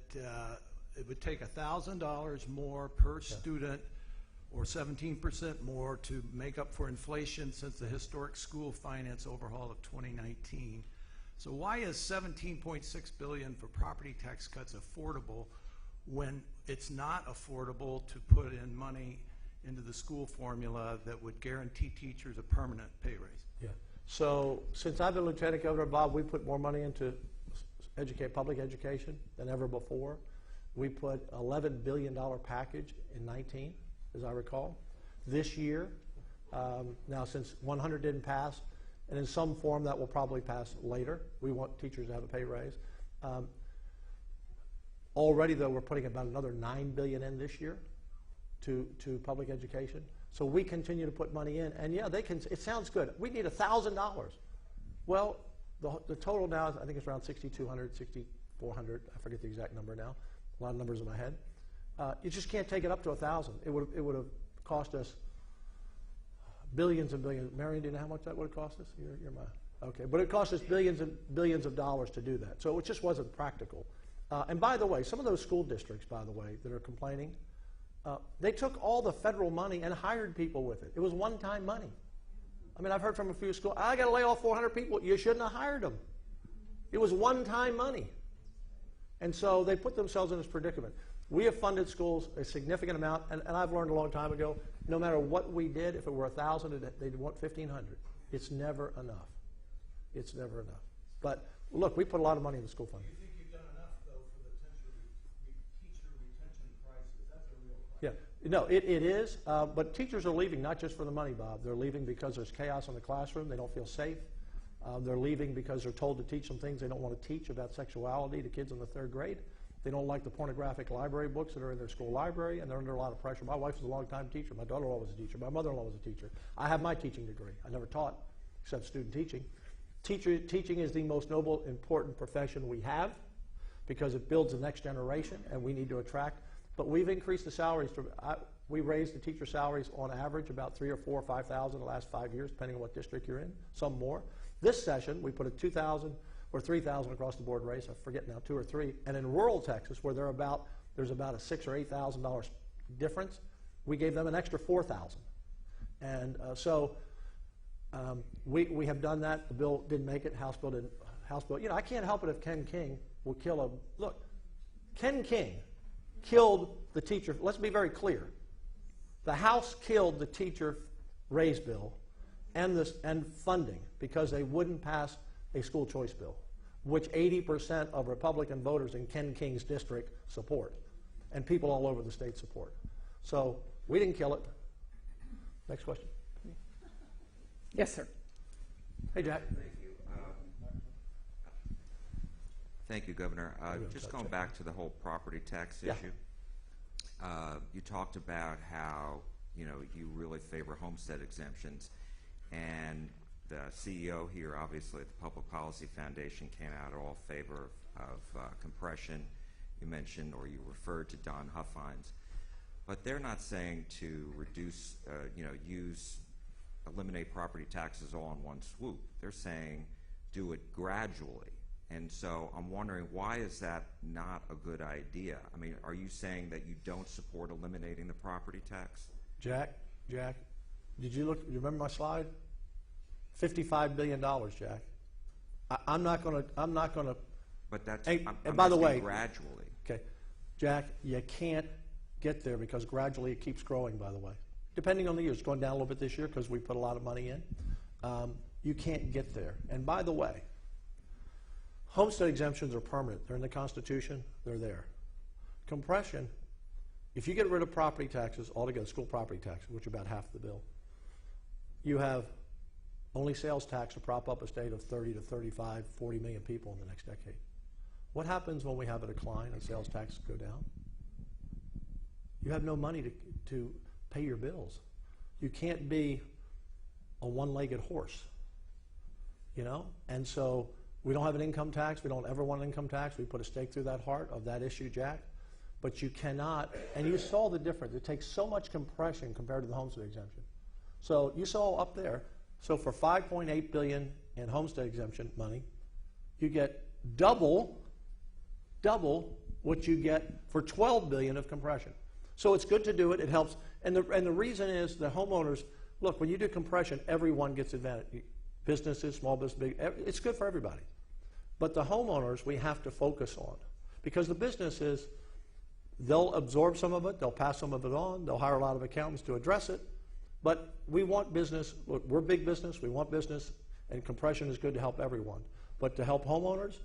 it would take $1,000 more per student, or 17% more, to make up for inflation since the historic school finance overhaul of 2019. So why is $17.6 billion for property tax cuts affordable when it's not affordable to put in money into the school formula that would guarantee teachers a permanent pay raise? Yeah. So since I've been Lieutenant Governor, Bob, we put more money into public education than ever before. We put $11 billion package in 19, as I recall. This year, now since 100 didn't pass, and in some form that will probably pass later, we want teachers to have a pay raise. Already, though, we're putting about another $9 billion in this year to public education. So we continue to put money in, and yeah, it sounds good. We need $1,000. Well, the total now is, I think it's around 6,200, 6,400. I forget the exact number now. A lot of numbers in my head. You just can't take it up to 1,000. It would have cost us billions and billions. Marion, do you know how much that would have cost us? You're my okay, but it cost us billions and billions of dollars to do that. So it just wasn't practical. And by the way, some of those school districts, by the way, that are complaining, they took all the federal money and hired people with it. It was one-time money. I mean, I've heard from a few schools, I got to lay off 400 people. You shouldn't have hired them. It was one-time money. And so they put themselves in this predicament. We have funded schools a significant amount, and I've learned a long time ago, no matter what we did, if it were 1,000, they'd want 1,500. It's never enough. It's never enough. But look, we put a lot of money in the school fund. Do you think you've done enough, though, for the teacher retention crisis? That's a real crisis. Yeah, no, it is, but teachers are leaving not just for the money, Bob. They're leaving because there's chaos in the classroom. They don't feel safe. They're leaving because they're told to teach some things they don't want to teach about sexuality to kids in the 3rd grade. They don't like the pornographic library books that are in their school library, and they're under a lot of pressure. My wife was a long-time teacher. My daughter-in-law was a teacher. My mother-in-law was a teacher. I have my teaching degree. I never taught, except student teaching. Teaching is the most noble, important profession we have because it builds the next generation, and we need to attract. But we've increased the salaries. We raised the teacher salaries on average about $3,000 or $4,000 or $5,000 the last 5 years, depending on what district you're in, some more. This session, we put a $2,000 or $3,000 across the board raise. I forget now, 2 or 3. And in rural Texas, where there's about a $6,000 or $8,000 difference, we gave them an extra $4,000. And we have done that. The bill didn't make it. House bill didn't. House bill. You know, I can't help it if Ken King will kill a look. Ken King killed the teacher. Let's be very clear. The House killed the teacher raise bill and funding because they wouldn't pass a school choice bill, which 80% of Republican voters in Ken King's district support, and people all over the state support. So we didn't kill it. Next question. Yes, sir. Hey, Jack. Thank you. Thank you, Governor. Just going back to the whole property tax issue. You talked about how you really favor homestead exemptions, and the CEO here, obviously, at the Public Policy Foundation, came out all favor of compression. You mentioned or you referred to Don Huffines, but they're not saying to reduce, eliminate property taxes all in one swoop. They're saying do it gradually. And so I'm wondering, why is that not a good idea? I mean, are you saying that you don't support eliminating the property tax? Jack, did you remember my slide? $55 billion, Jack. I'm not going to. But that's, and I'm by the way, gradually. Okay, Jack, you can't get there because gradually it keeps growing, by the way. Depending on the year, it's going down a little bit this year because we put a lot of money in. You can't get there. And by the way, homestead exemptions are permanent. They're in the Constitution. They're there. Compression, if you get rid of property taxes altogether, school property taxes, which are about half the bill, you have only sales tax to prop up a state of 30 to 35, 40 million people in the next decade. What happens when we have a decline and sales taxes go down? You have no money to pay your bills. You can't be a one-legged horse, And so we don't have an income tax. We don't ever want an income tax. We put a stake through that heart of that issue, Jack. But you cannot, and you saw the difference. It takes so much compression compared to the homestead exemption. So you saw up there, so for $5.8 billion in homestead exemption money, you get double what you get for $12 billion of compression. So it's good to do it. It helps. And the reason is the homeowners, look, when you do compression, everyone gets advantage. Businesses, small business, big, it's good for everybody. But the homeowners we have to focus on because the businesses, they'll absorb some of it, they'll pass some of it on, they'll hire a lot of accountants to address it. But we want business, we're big business, we want business, and compression is good to help everyone. But to help homeowners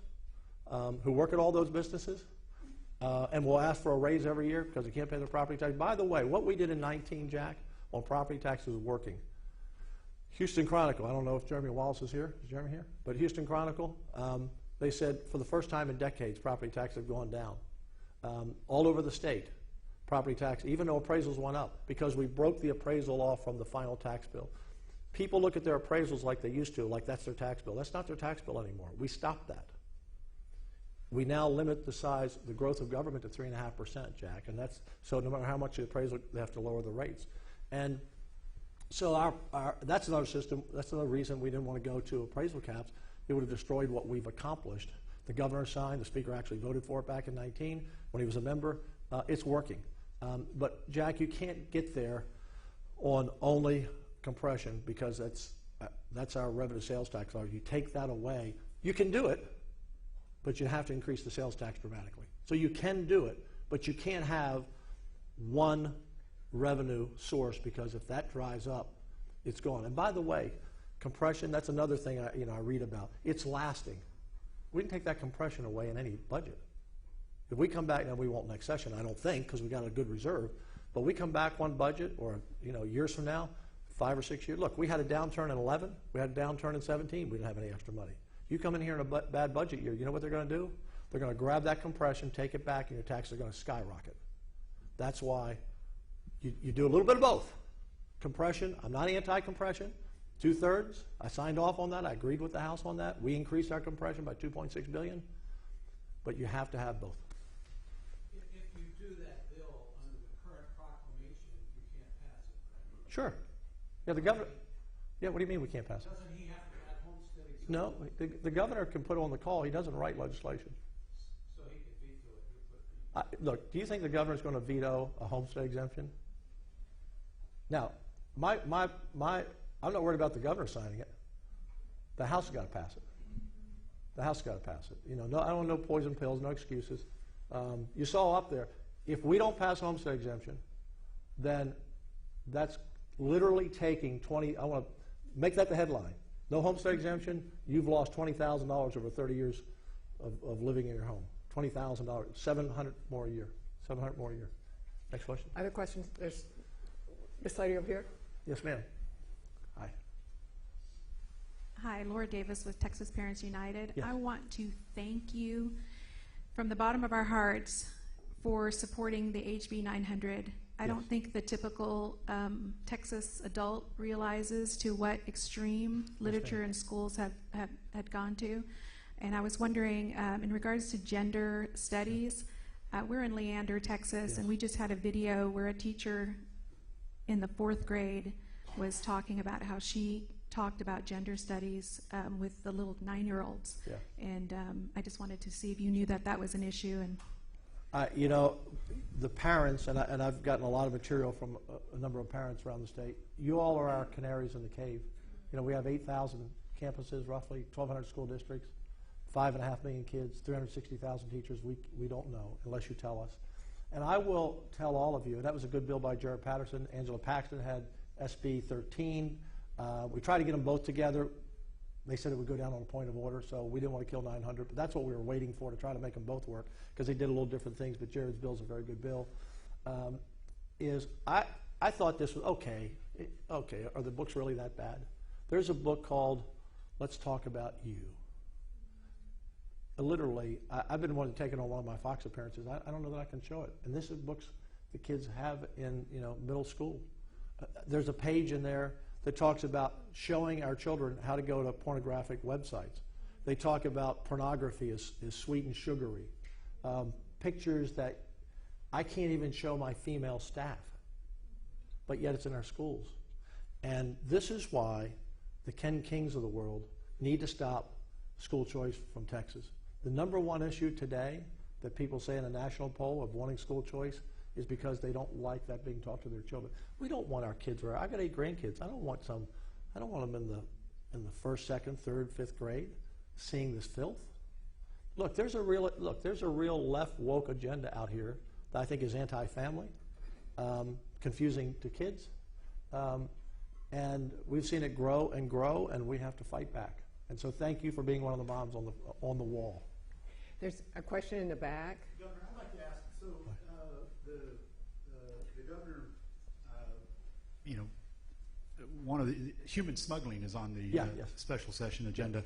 who work at all those businesses, and will ask for a raise every year because they can't pay their property tax. By the way, what we did in 19, Jack, on property taxes is working. Houston Chronicle, I don't know if Jeremy Wallace is here. Is Jeremy here? But Houston Chronicle, they said for the first time in decades, property taxes have gone down. All over the state, property tax, even though appraisals went up, because we broke the appraisal off from the final tax bill. People look at their appraisals like they used to, like that's their tax bill. That's not their tax bill anymore. We stopped that. We now limit the growth of government to 3.5%, Jack, and so no matter how much the appraisal, they have to lower the rates. And so that's another system. That's another reason we didn't want to go to appraisal caps. It would have destroyed what we've accomplished. The governor signed. The speaker actually voted for it back in 19 when he was a member. It's working. But Jack, you can't get there on only compression because that's our revenue sales tax law. You take that away, you can do it, but you have to increase the sales tax dramatically. So you can do it, but you can't have one revenue source because if that dries up, it's gone. And by the way, compression, that's another thing I read about. It's lasting. We can take that compression away in any budget. If we come back, now we won't next session, I don't think, because we got a good reserve, but we come back one budget or years from now, 5 or 6 years. Look, we had a downturn in 11, we had a downturn in 17, we didn't have any extra money. You come in here in a bad budget year, you know what they're going to do? They're going to grab that compression, take it back, and your taxes are going to skyrocket. That's why you do a little bit of both. Compression, I'm not anti-compression. 2/3, I signed off on that. I agreed with the House on that. We increased our compression by $2.6 billion. But you have to have both. If you do that bill under the current proclamation, you can't pass it, right? Sure. Yeah, the governor. Yeah, what do you mean we can't pass it? Doesn't he have to add homestead exemption? No, the governor can put on the call. He doesn't write legislation. So he can veto it. Look, do you think the governor's going to veto a homestead exemption? Now, I'm not worried about the governor signing it. The House has got to pass it. The House has got to pass it. You know, no, I don't know poison pills, no excuses. You saw up there, if we don't pass homestead exemption, then that's literally taking I want to make that the headline. No homestead exemption, you've lost $20,000 over 30 years of living in your home. $20,000, $700 more a year. $700 more a year. Next question. Other questions? There's this lady over here. Yes, ma'am. Hi. Hi, Laura Davis with Texas Parents United. Yes. I want to thank you from the bottom of our hearts for supporting the HB 900. I don't think the typical Texas adult realizes to what extreme literature and schools had gone to. And I was wondering, in regards to gender studies, we're in Leander, Texas, and we just had a video where a teacher in the 4th grade was talking about how she talked about gender studies with the little 9-year-olds. Yeah. And I just wanted to see if you knew that that was an issue. And You know, the parents, and I've gotten a lot of material from a number of parents around the state. You all are our canaries in the cave. You know, we have 8,000 campuses, roughly 1,200 school districts, 5.5 million kids, 360,000 teachers. We don't know unless you tell us. And I will tell all of you, and that was a good bill by Jared Patterson. Angela Paxton had SB 13. We tried to get them both together. They said it would go down on a point of order, so we didn't want to kill 900, but that's what we were waiting for, to try to make them both work, because they did a little different things, but Jared's bill is a very good bill. I thought this was okay. Okay, are the books really that bad? There's a book called Let's Talk About You. Literally, I've been wanting to take it on one of my Fox appearances. I don't know that I can show it. And this is books the kids have in middle school. There's a page in there that talks about showing our children how to go to pornographic websites. They talk about pornography as sweet and sugary. Pictures that I can't even show my female staff, but yet it's in our schools. And this is why the Ken Kings of the world need to stop school choice from Texas. The #1 issue today that people say in a national poll of wanting school choice is because they don't like that being taught to their children. We don't want our kids. I got 8 grandkids. I don't want them in the 1st, 2nd, 3rd, 5th grade seeing this filth. Look, there's a real left woke agenda out here that I think is anti-family, confusing to kids, and we've seen it grow and grow, and we have to fight back. And so, thank you for being one of the moms on the wall. There's a question in the back. Governor, I'd like to ask, so the governor, one of the human smuggling is on the Yes. special session agenda,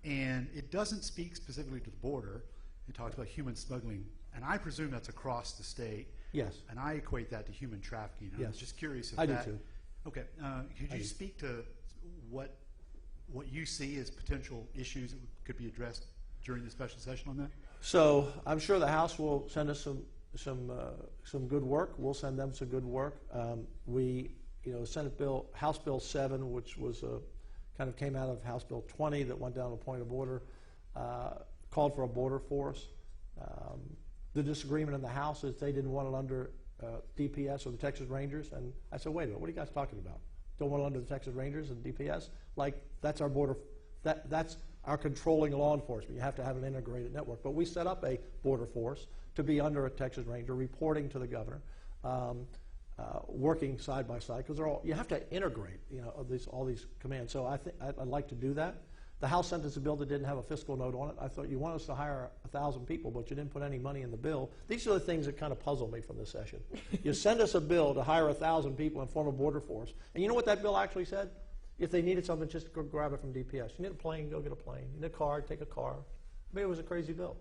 and it doesn't speak specifically to the border. It talks about human smuggling, and I presume that's across the state. Yes. And I equate that to human trafficking. I Yes. was just curious if I do that. too. Okay. Could you speak to what you see as potential issues that could be addressed during the special session on that? So I'm sure the House will send us some good work. We'll send them some good work. House Bill 7, which was kind of came out of House Bill 20 that went down a point of order, called for a border force. The disagreement in the House is they didn't want it under DPS or the Texas Rangers, and I said, wait a minute, what are you guys talking about? Don't want it under the Texas Rangers and DPS? Like, that's our border, that's our controlling law enforcement. You have to have an integrated network. But we set up a border force to be under a Texas Ranger, reporting to the governor, working side by side, because you have to integrate, all these commands. So I'd like to do that. The House sent us a bill that didn't have a fiscal note on it. I thought, you want us to hire 1,000 people, but you didn't put any money in the bill. These are the things that kind of puzzle me from this session. You send us a bill to hire 1,000 people and form a border force. And you know what that bill actually said? If they needed something, just go grab it from DPS. You need a plane, go get a plane. You need a car, take a car. I mean, it was a crazy bill.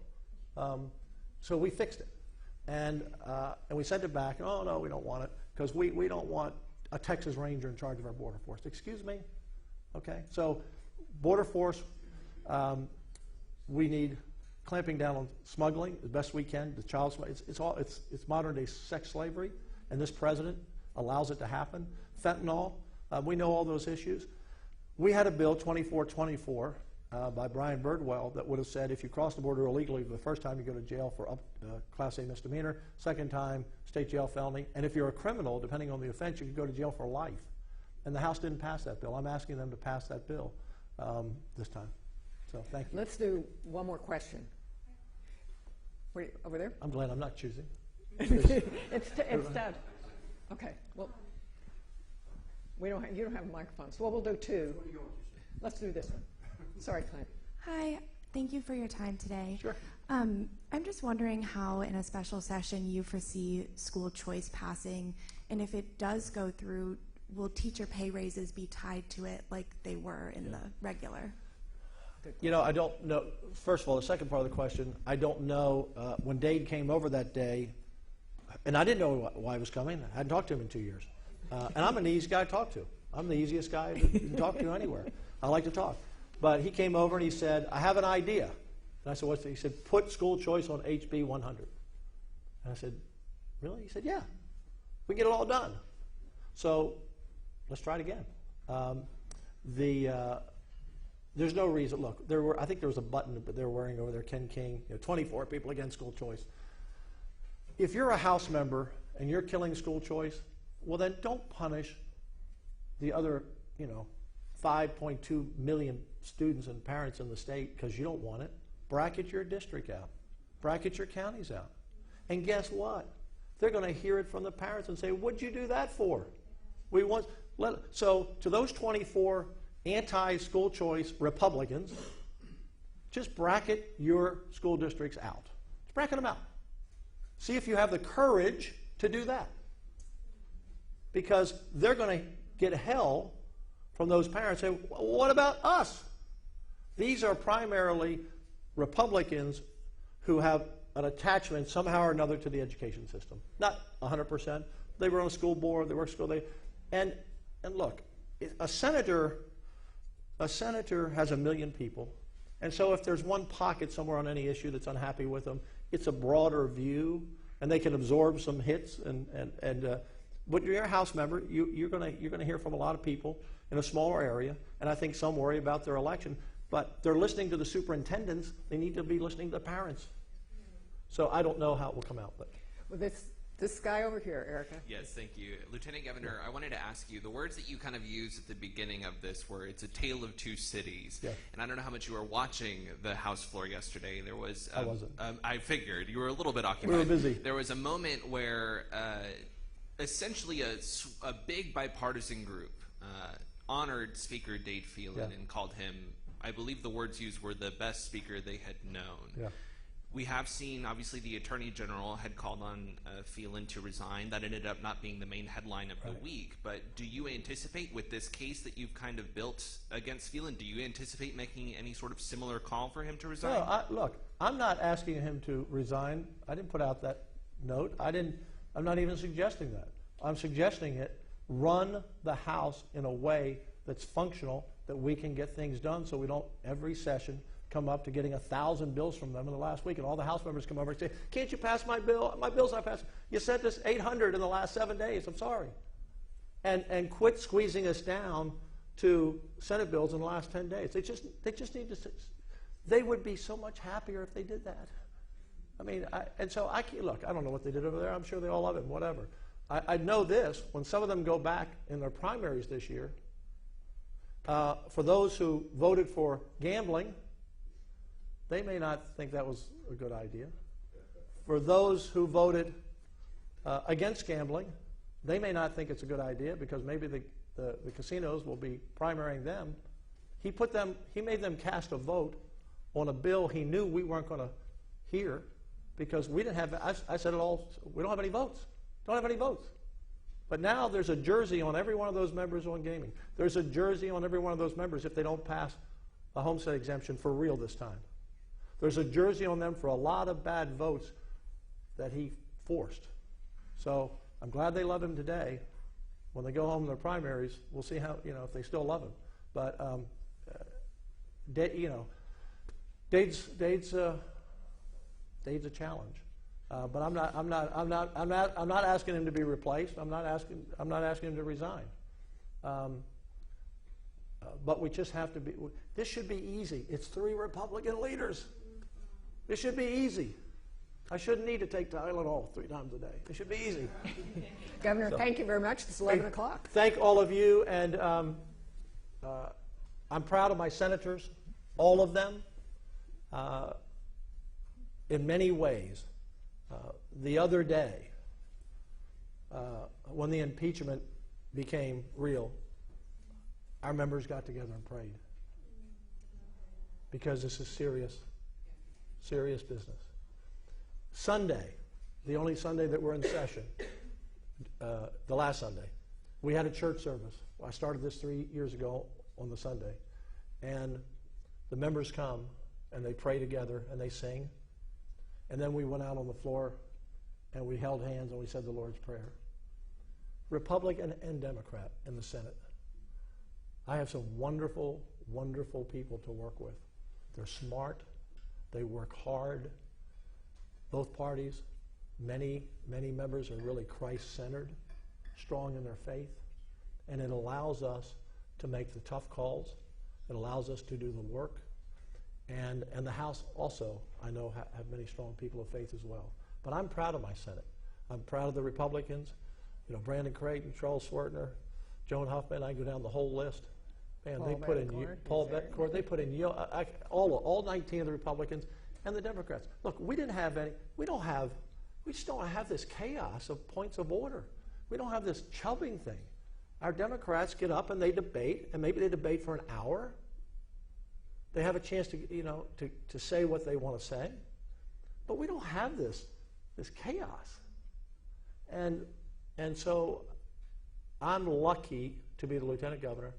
So we fixed it. And we sent it back. Oh, no, we don't want it because we don't want a Texas Ranger in charge of our border force. Excuse me? Okay. So border force, we need clamping down on smuggling as best we can. The child it's modern day sex slavery, and this president allows it to happen. Fentanyl, we know all those issues. We had a bill 2424 by Brian Birdwell that would have said if you cross the border illegally for the first time, you go to jail for Class A misdemeanor, second time, state jail felony, and if you're a criminal, depending on the offense, you could go to jail for life. And the House didn't pass that bill. I'm asking them to pass that bill this time. So thank you. Let's do one more question. Wait, over there? I'm glad I'm not choosing. It's Ted. Okay, well, you don't have a microphone, so we'll do two. Let's do this one. Sorry, Clint. Hi, thank you for your time today. Sure. I'm just wondering how in a special session you foresee school choice passing, and if it does go through, will teacher pay raises be tied to it like they were in the regular? You know, I don't know. First of all, the second part of the question, I don't know. When Dade came over that day, and I didn't know why he was coming. I hadn't talked to him in 2 years. And I'm an easy guy to talk to. I'm the easiest guy to talk to anywhere. I like to talk. But he came over and he said, I have an idea. And I said, what's that? He said, put school choice on HB 100. And I said, really? He said, yeah. We can get it all done. So let's try it again. There's no reason. Look, I think there was a button that they're wearing over there, Ken King, 24 people against school choice. If you're a House member and you're killing school choice, well, then don't punish the other, 5.2 million students and parents in the state because you don't want it. Bracket your district out. Bracket your counties out. And guess what? They're going to hear it from the parents and say, what'd you do that for? So to those 24 anti-school choice Republicans, just bracket your school districts out. Just bracket them out. See if you have the courage to do that. Because they're going to get hell from those parents. Say, what about us? These are primarily Republicans who have an attachment somehow or another to the education system. Not 100%. They were on a school board. They worked school. And look, a senator has 1 million people. And so if there's one pocket somewhere on any issue that's unhappy with them, it's a broader view, and they can absorb some hits. But you're a House member. You're going to hear from a lot of people in a smaller area, and I think some worry about their election. But they're listening to the superintendents. They need to be listening to the parents. So I don't know how it will come out. But Well, this guy over here, Erica. Yes, thank you. Lieutenant Governor, I wanted to ask you, the words that you kind of used at the beginning of this were, it's a tale of two cities. Yeah. And I don't know how much you were watching the House floor yesterday. There was... I wasn't. I figured. You were a little bit occupied. We were busy. There was a moment where essentially a big bipartisan group honored Speaker Dade Phelan and called him, I believe the words used were the best speaker they had known. Yeah. We have seen, obviously, the Attorney General had called on Phelan to resign. That ended up not being the main headline of the week. But do you anticipate, with this case that you've kind of built against Phelan, do you anticipate making any sort of similar call for him to resign? No, look, I'm not asking him to resign. I didn't put out that note. I'm not even suggesting that. I'm suggesting run the House in a way that's functional, that we can get things done so we don't, every session, come up to getting 1,000 bills from them in the last week, and all the House members come over and say, can't you pass my bill? My bill's not passed. You sent us 800 in the last 7 days. I'm sorry. And quit squeezing us down to Senate bills in the last 10 days. They just need to, they would be so much happier if they did that. I mean, look, I don't know what they did over there. I'm sure they all love it, whatever. I know this, when some of them go back in their primaries this year, for those who voted for gambling, they may not think that was a good idea. For those who voted against gambling, they may not think it's a good idea because maybe the casinos will be primarying them. He made them cast a vote on a bill he knew we weren't going to hear because we didn't have, I said it all, we don't have any votes. Don't have any votes. But now there's a jersey on every one of those members on gaming. There's a jersey on every one of those members if they don't pass a homestead exemption for real this time. There's a jersey on them for a lot of bad votes that he forced. So I'm glad they love him today. When they go home in their primaries, we'll see how, if they still love him. But Dade's a challenge. But I'm not asking him to be replaced. I'm not asking him to resign. But we just have to be. This should be easy. It's 3 Republican leaders. This should be easy. I shouldn't need to take Tylenol 3 times a day. It should be easy. Governor, thank you very much. It's 11 o'clock. Thank all of you, and I'm proud of my senators, all of them, in many ways. The other day, when the impeachment became real, our members got together and prayed, because this is serious business. Sunday, the only Sunday that we're in session, the last Sunday, we had a church service. I started this 3 years ago on the Sunday, and the members come and they pray together and they sing, and then we went out on the floor and we held hands and we said the Lord's Prayer. Republican and Democrat in the Senate. I have some wonderful, wonderful people to work with. They're smart. They work hard. Both parties, many members are really Christ-centered, strong in their faith, and it allows us to make the tough calls. It allows us to do the work. And the House also, I know, have many strong people of faith as well. But I'm proud of my Senate. I'm proud of the Republicans. Brandon Creighton, Charles Swertner, Joan Huffman. I go down the whole list. Man, Paul they put in Bettencourt, Paul Bettencourt. They put in all 19 of the Republicans and the Democrats. Look, we just don't have this chaos of points of order. We don't have this chubbing thing. Our Democrats get up and they debate, and maybe they debate for an hour. They have a chance to say what they want to say. But we don't have this chaos. And so I'm lucky to be the lieutenant governor,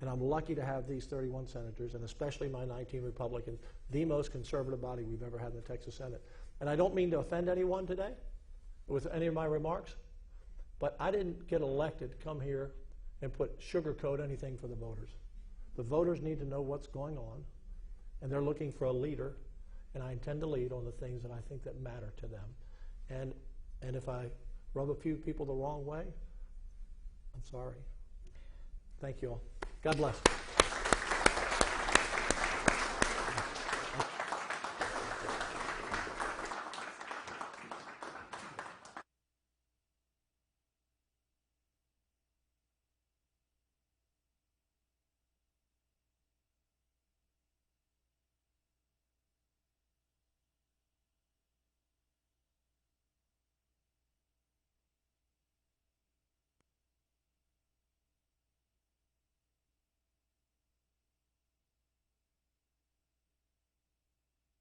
and I'm lucky to have these 31 senators, and especially my 19 Republicans, the most conservative body we've ever had in the Texas Senate. And I don't mean to offend anyone today with any of my remarks, but I didn't get elected to come here and sugarcoat anything for the voters. The voters need to know what's going on, and they're looking for a leader, and I intend to lead on the things that I think that matter to them. And if I rub a few people the wrong way, I'm sorry. Thank you all. God bless.